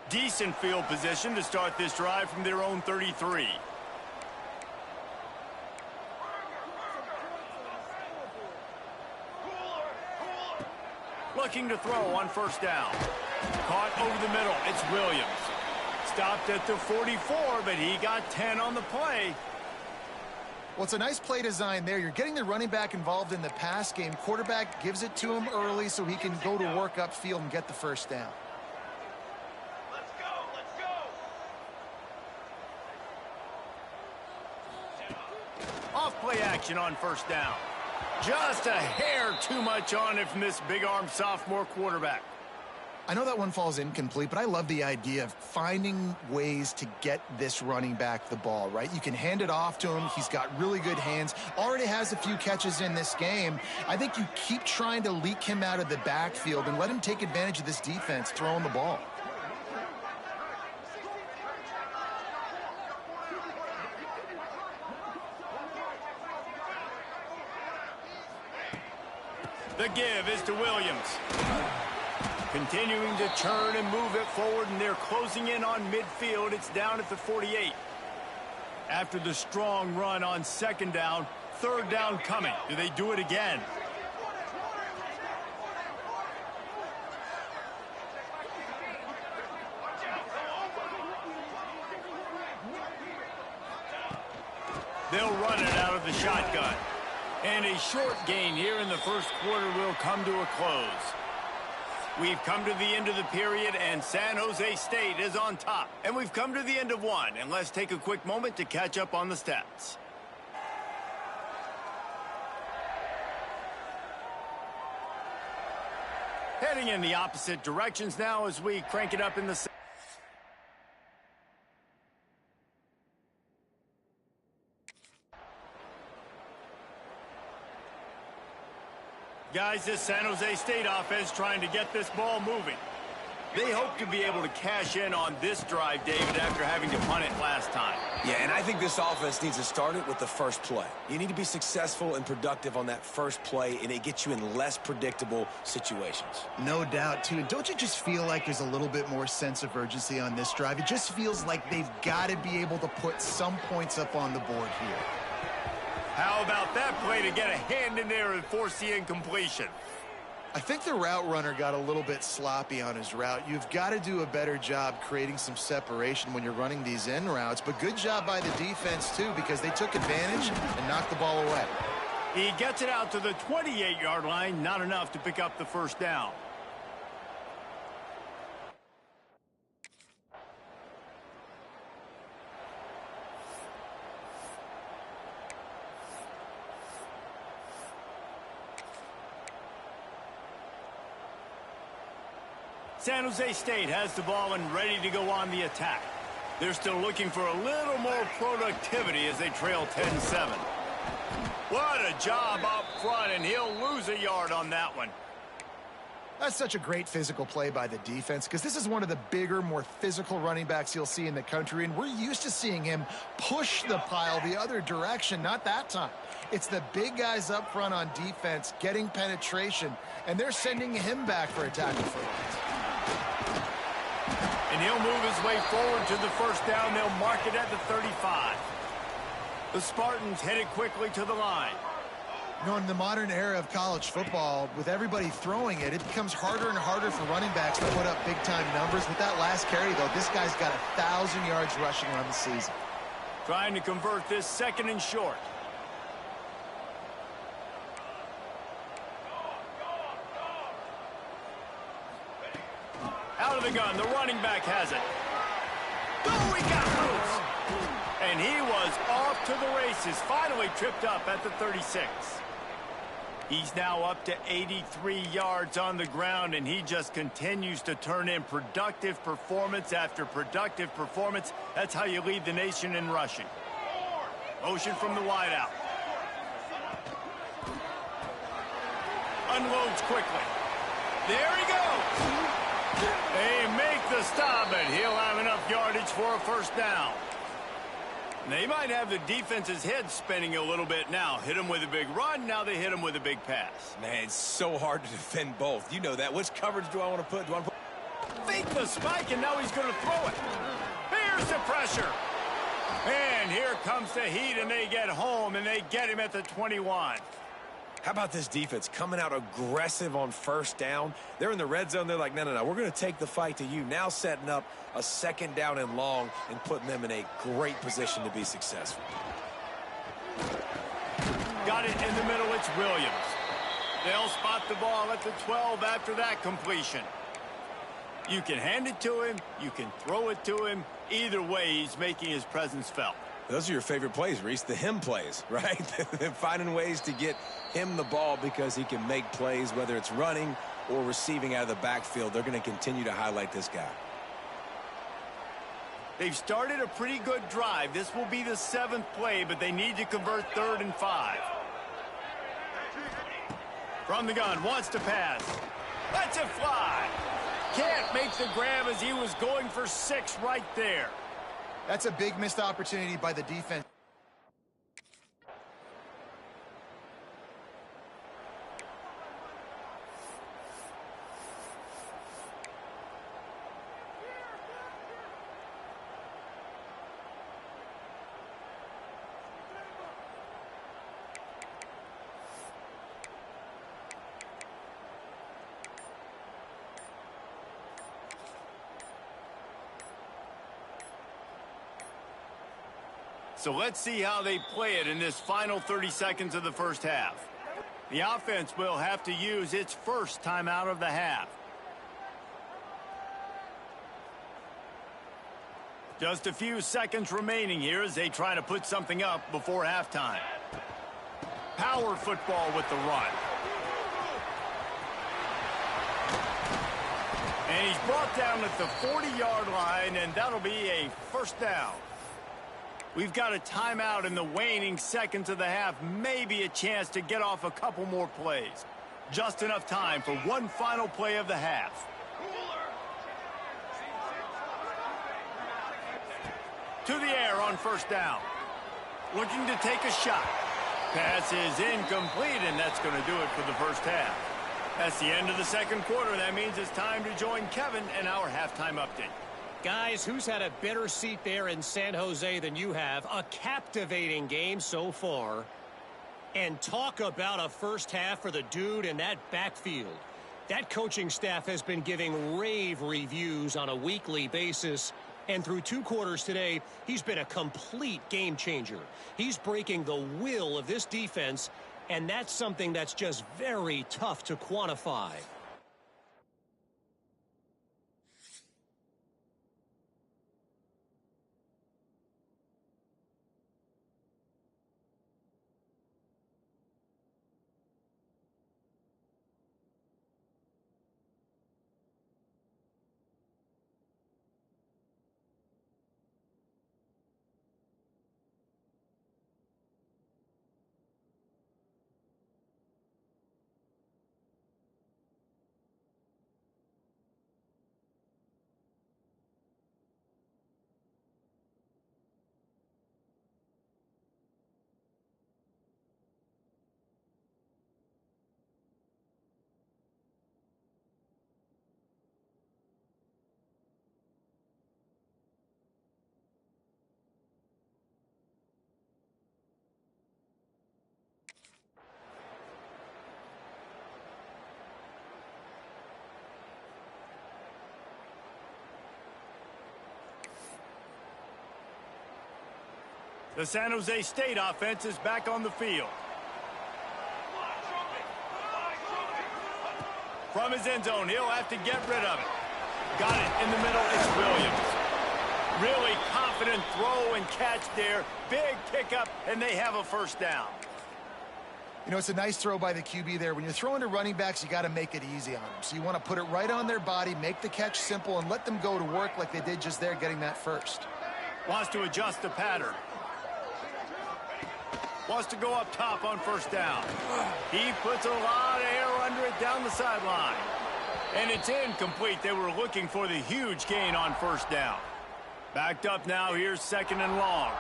Decent field position to start this drive from their own 33. Looking to throw on first down. Caught over the middle. It's Williams. Stopped at the 44, but he got 10 on the play. Well, it's a nice play design there. You're getting the running back involved in the pass game. Quarterback gives it to him early so he can go to work upfield and get the first down. Play action on first down. Just a hair too much on it from this big-arm sophomore quarterback. I know that one falls incomplete, but I love the idea of finding ways to get this running back the ball, right? You can hand it off to him. He's got really good hands. Already has a few catches in this game. I think you keep trying to leak him out of the backfield and let him take advantage of this defense throwing the ball. The give is to Williams. Continuing to churn and move it forward, and they're closing in on midfield. It's down at the 48. After the strong run on 2nd down, 3rd down coming. Do they do it again? They'll run it out of the shotgun. And a short gain here in the first quarter will come to a close. We've come to the end of the period, and San Jose State is on top. And we've come to the end of one, and let's take a quick moment to catch up on the stats. Heading in the opposite directions now as we crank it up in the... Guys, this San Jose State offense trying to get this ball moving. They hope to be able to cash in on this drive, David, after having to punt it last time. Yeah, and I think this offense needs to start it with the first play. You need to be successful and productive on that first play, and it gets you in less predictable situations. No doubt, too. And don't you just feel like there's a little bit more sense of urgency on this drive? It just feels like they've got to be able to put some points up on the board here. How about that play to get a hand in there and force the incompletion? I think the route runner got a little bit sloppy on his route. You've got to do a better job creating some separation when you're running these end routes. But good job by the defense, too, because they took advantage and knocked the ball away. He gets it out to the 28-yard line, not enough to pick up the first down. San Jose State has the ball and ready to go on the attack. They're still looking for a little more productivity as they trail 10-7. What a job up front, and he'll lose a yard on that one. That's such a great physical play by the defense because this is one of the bigger, more physical running backs you'll see in the country, and we're used to seeing him push the pile the other direction, not that time. It's the big guys up front on defense getting penetration, and they're sending him back for a tackle for loss. And he'll move his way forward to the first down. They'll mark it at the 35. The Spartans headed quickly to the line. You know, in the modern era of college football, with everybody throwing it, it becomes harder and harder for running backs to put up big-time numbers. With that last carry, though, this guy's got 1,000 yards rushing on the season. Trying to convert this second and short. Out of the gun, the running back has it. Oh, he got loose. And he was off to the races, finally tripped up at the 36. He's now up to 83 yards on the ground, and he just continues to turn in productive performance after productive performance. That's how you lead the nation in rushing. Motion from the wideout. Unloads quickly. There he goes. They make the stop, and he'll have enough yardage for a first down. They might have the defense's head spinning a little bit now. Hit him with a big run, now they hit him with a big pass. Man, it's so hard to defend both. You know that. Which coverage do I want to put? Fake the spike, and now he's going to throw it. Here's the pressure. And here comes the heat, and they get home, and they get him at the 21. How about this defense coming out aggressive on first down? They're in the red zone. They're like, no, we're going to take the fight to you. Now setting up a second down and long and putting them in a great position to be successful. Got it in the middle. It's Williams. They'll spot the ball at the 12 after that completion. You can hand it to him. You can throw it to him. Either way, he's making his presence felt. Those are your favorite plays, Reese, the him plays, right? Finding ways to get him the ball because he can make plays, whether it's running or receiving out of the backfield. They're going to continue to highlight this guy. They've started a pretty good drive. This will be the 7th play, but they need to convert 3rd and 5. From the gun, wants to pass. Lets it fly. Can't make the grab as he was going for 6 right there. That's a big missed opportunity by the defense. So let's see how they play it in this final 30 seconds of the first half. The offense will have to use its first timeout of the half. Just a few seconds remaining here as they try to put something up before halftime. Power football with the run. And he's brought down at the 40-yard line, and that'll be a first down. We've got a timeout in the waning seconds of the half. Maybe a chance to get off a couple more plays. Just enough time for one final play of the half. To the air on first down. Looking to take a shot. Pass is incomplete, and that's going to do it for the first half. That's the end of the second quarter. That means it's time to join Kevin in our halftime update. Guys, who's had a better seat there in San Jose than you have? A captivating game so far. And talk about a first half for the dude in that backfield. That coaching staff has been giving rave reviews on a weekly basis. And through 2 quarters today, he's been a complete game changer. He's breaking the will of this defense, and that's something that's just very tough to quantify. The San Jose State offense is back on the field. From his end zone, he'll have to get rid of it. Got it in the middle, it's Williams. Really confident throw and catch there. Big pickup, and they have a first down. You know, it's a nice throw by the QB there. When you're throwing to running backs, you got to make it easy on them. So you want to put it right on their body, make the catch simple, and let them go to work like they did just there, getting that first. Wants to adjust the pattern. Wants to go up top on first down. He puts a lot of air under it down the sideline. And it's incomplete. They were looking for the huge gain on first down. Backed up now. Here's second and long.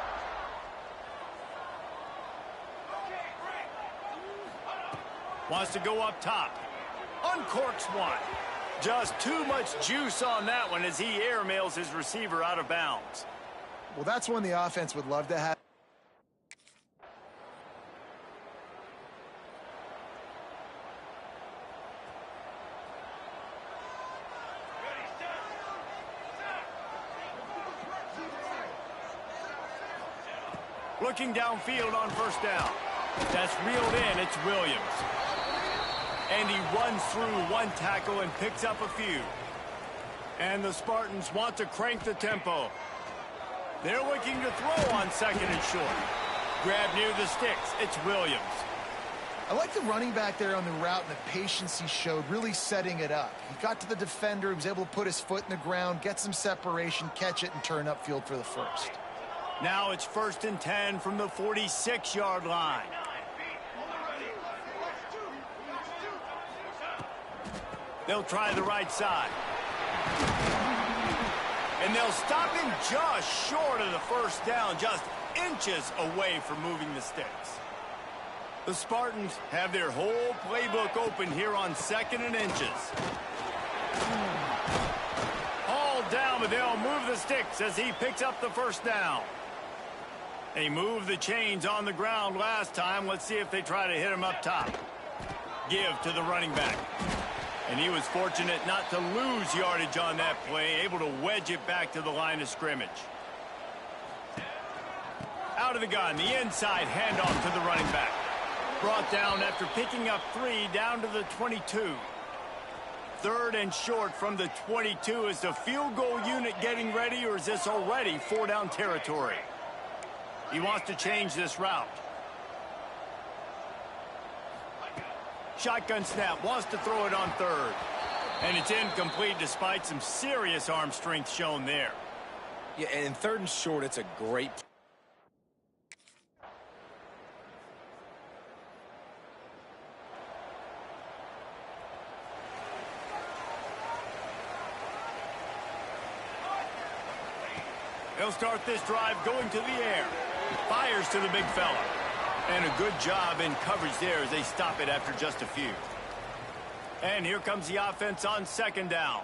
Wants to go up top. Uncorks one. Just too much juice on that one as he airmails his receiver out of bounds. Well, that's one the offense would love to have. Looking downfield on first down. That's reeled in. It's Williams. And he runs through one tackle and picks up a few. And the Spartans want to crank the tempo. They're looking to throw on second and short. Grab near the sticks. It's Williams. I like the running back there on the route and the patience he showed, really setting it up. He got to the defender, he was able to put his foot in the ground, get some separation, catch it, and turn upfield for the first. Now it's 1st and 10 from the 46-yard line. They'll try the right side. And they'll stop him just short of the first down, just inches away from moving the sticks. The Spartans have their whole playbook open here on 2nd and inches. All down, but they'll move the sticks as he picks up the first down. They moved the chains on the ground last time. Let's see if they try to hit him up top. Give to the running back. And he was fortunate not to lose yardage on that play, able to wedge it back to the line of scrimmage. Out of the gun, the inside handoff to the running back. Brought down after picking up 3 down to the 22. 3rd and short from the 22. Is the field goal unit getting ready, or is this already 4-down territory? He wants to change this route. Shotgun snap, wants to throw it on 3rd. And it's incomplete despite some serious arm strength shown there. Yeah, and 3rd and short, it's a great. He'll start this drive going to the air. Fires to the big fella. And a good job in coverage there as they stop it after just a few. And here comes the offense on 2nd down.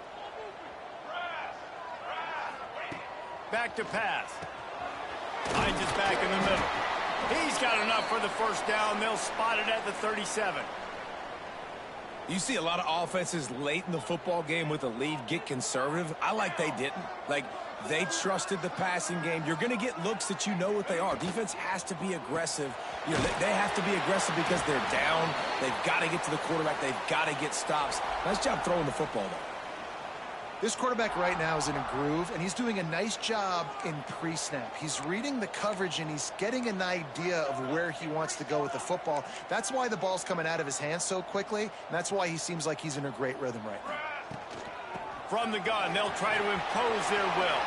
Back to pass. Finds his back in the middle. He's got enough for the 1st down. They'll spot it at the 37. You see a lot of offenses late in the football game with a lead get conservative. I like they didn't. Like, they trusted the passing game. You're going to get looks that you know what they are. Defense has to be aggressive. You know, they have to be aggressive because they're down. They've got to get to the quarterback. They've got to get stops. Nice job throwing the football, though. This quarterback right now is in a groove, and he's doing a nice job in pre-snap. He's reading the coverage, and he's getting an idea of where he wants to go with the football. That's why the ball's coming out of his hands so quickly, and that's why he seems like he's in a great rhythm right now. From the gun, they'll try to impose their will.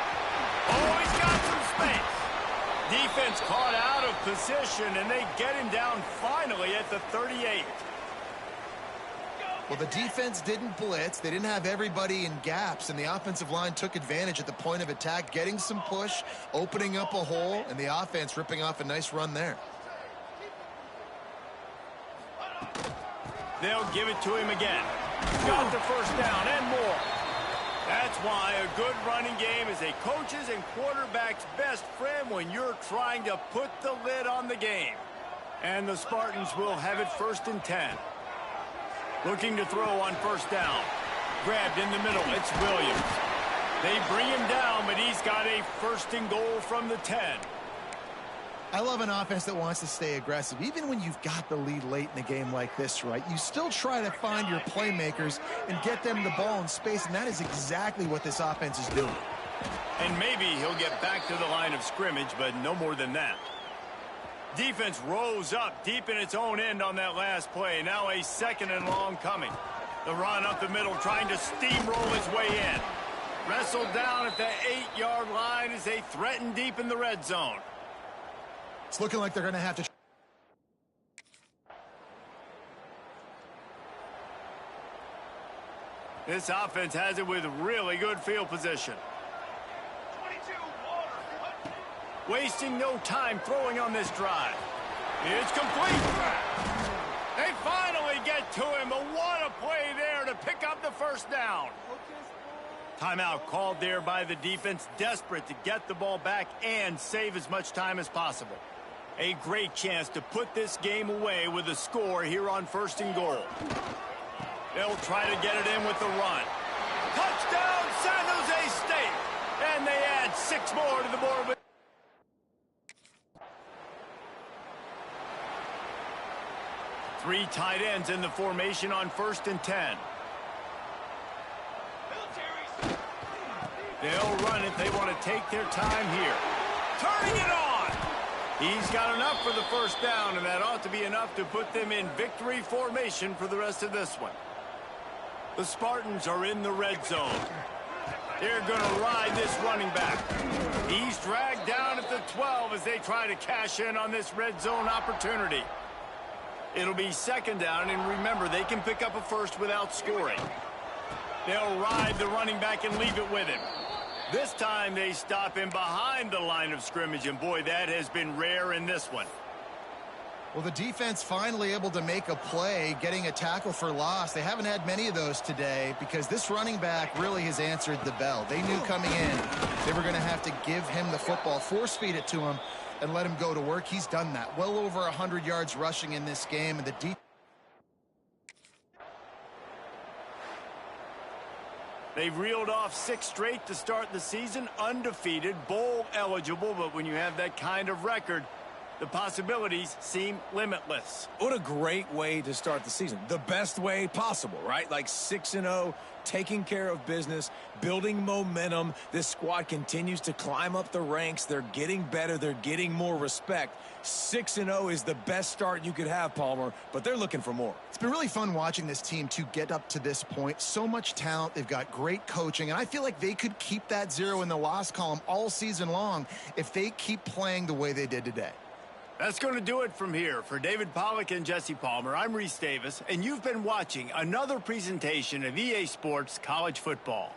Oh, he's got some space. Defense caught out of position, and they get him down finally at the 38. Well, the defense didn't blitz. They didn't have everybody in gaps, and the offensive line took advantage at the point of attack, getting some push, opening up a hole, and the offense ripping off a nice run there. They'll give it to him again. Got the 1st down and more. That's why a good running game is a coach's and quarterback's best friend when you're trying to put the lid on the game. And the Spartans will have it 1st and 10. Looking to throw on 1st down. Grabbed in the middle. It's Williams. They bring him down, but he's got a 1st and goal from the 10. I love an offense that wants to stay aggressive. Even when you've got the lead late in a game like this, right, you still try to find your playmakers and get them the ball in space, and that is exactly what this offense is doing. And maybe he'll get back to the line of scrimmage, but no more than that. Defense rose up deep in its own end on that last play. Now a 2nd and long coming. The run up the middle, trying to steamroll his way in. Wrestled down at the 8-yard line as they threaten deep in the red zone. It's looking like they're going to have to. This offense has it with really good field position. 22, water. Wasting no time throwing on this drive. It's complete. They finally get to him, but what a play there to pick up the 1st down. Timeout called there by the defense, desperate to get the ball back and save as much time as possible. A great chance to put this game away with a score here on 1st and goal. They'll try to get it in with the run. Touchdown, San Jose State. And they add 6 more to the board. 3 tight ends in the formation on 1st and 10. They'll run it. They want to take their time here. Turning it on. He's got enough for the 1st down, and that ought to be enough to put them in victory formation for the rest of this one. The Spartans are in the red zone. They're going to ride this running back. He's dragged down at the 12 as they try to cash in on this red zone opportunity. It'll be 2nd down, and remember, they can pick up a 1st without scoring. They'll ride the running back and leave it with him. This time they stop him behind the line of scrimmage, and boy, that has been rare in this one. Well, the defense finally able to make a play, getting a tackle for loss. They haven't had many of those today because this running back really has answered the bell. They knew coming in they were going to have to give him the football, force-feed it to him, and let him go to work. He's done that. Well over 100 yards rushing in this game, and the defense. They've reeled off 6 straight to start the season, undefeated, bowl eligible, but when you have that kind of record, The possibilities seem limitless. What a great way to start the season. The best way possible, right? Like 6-0, taking care of business, building momentum. This squad continues to climb up the ranks. They're getting better. They're getting more respect. 6-0 is the best start you could have, Palmer, but they're looking for more. It's been really fun watching this team to get up to this point. So much talent. They've got great coaching, and I feel like they could keep that 0 in the loss column all season long if they keep playing the way they did today. That's going to do it from here. For David Pollack and Jesse Palmer, I'm Reese Davis, and you've been watching another presentation of EA Sports College Football.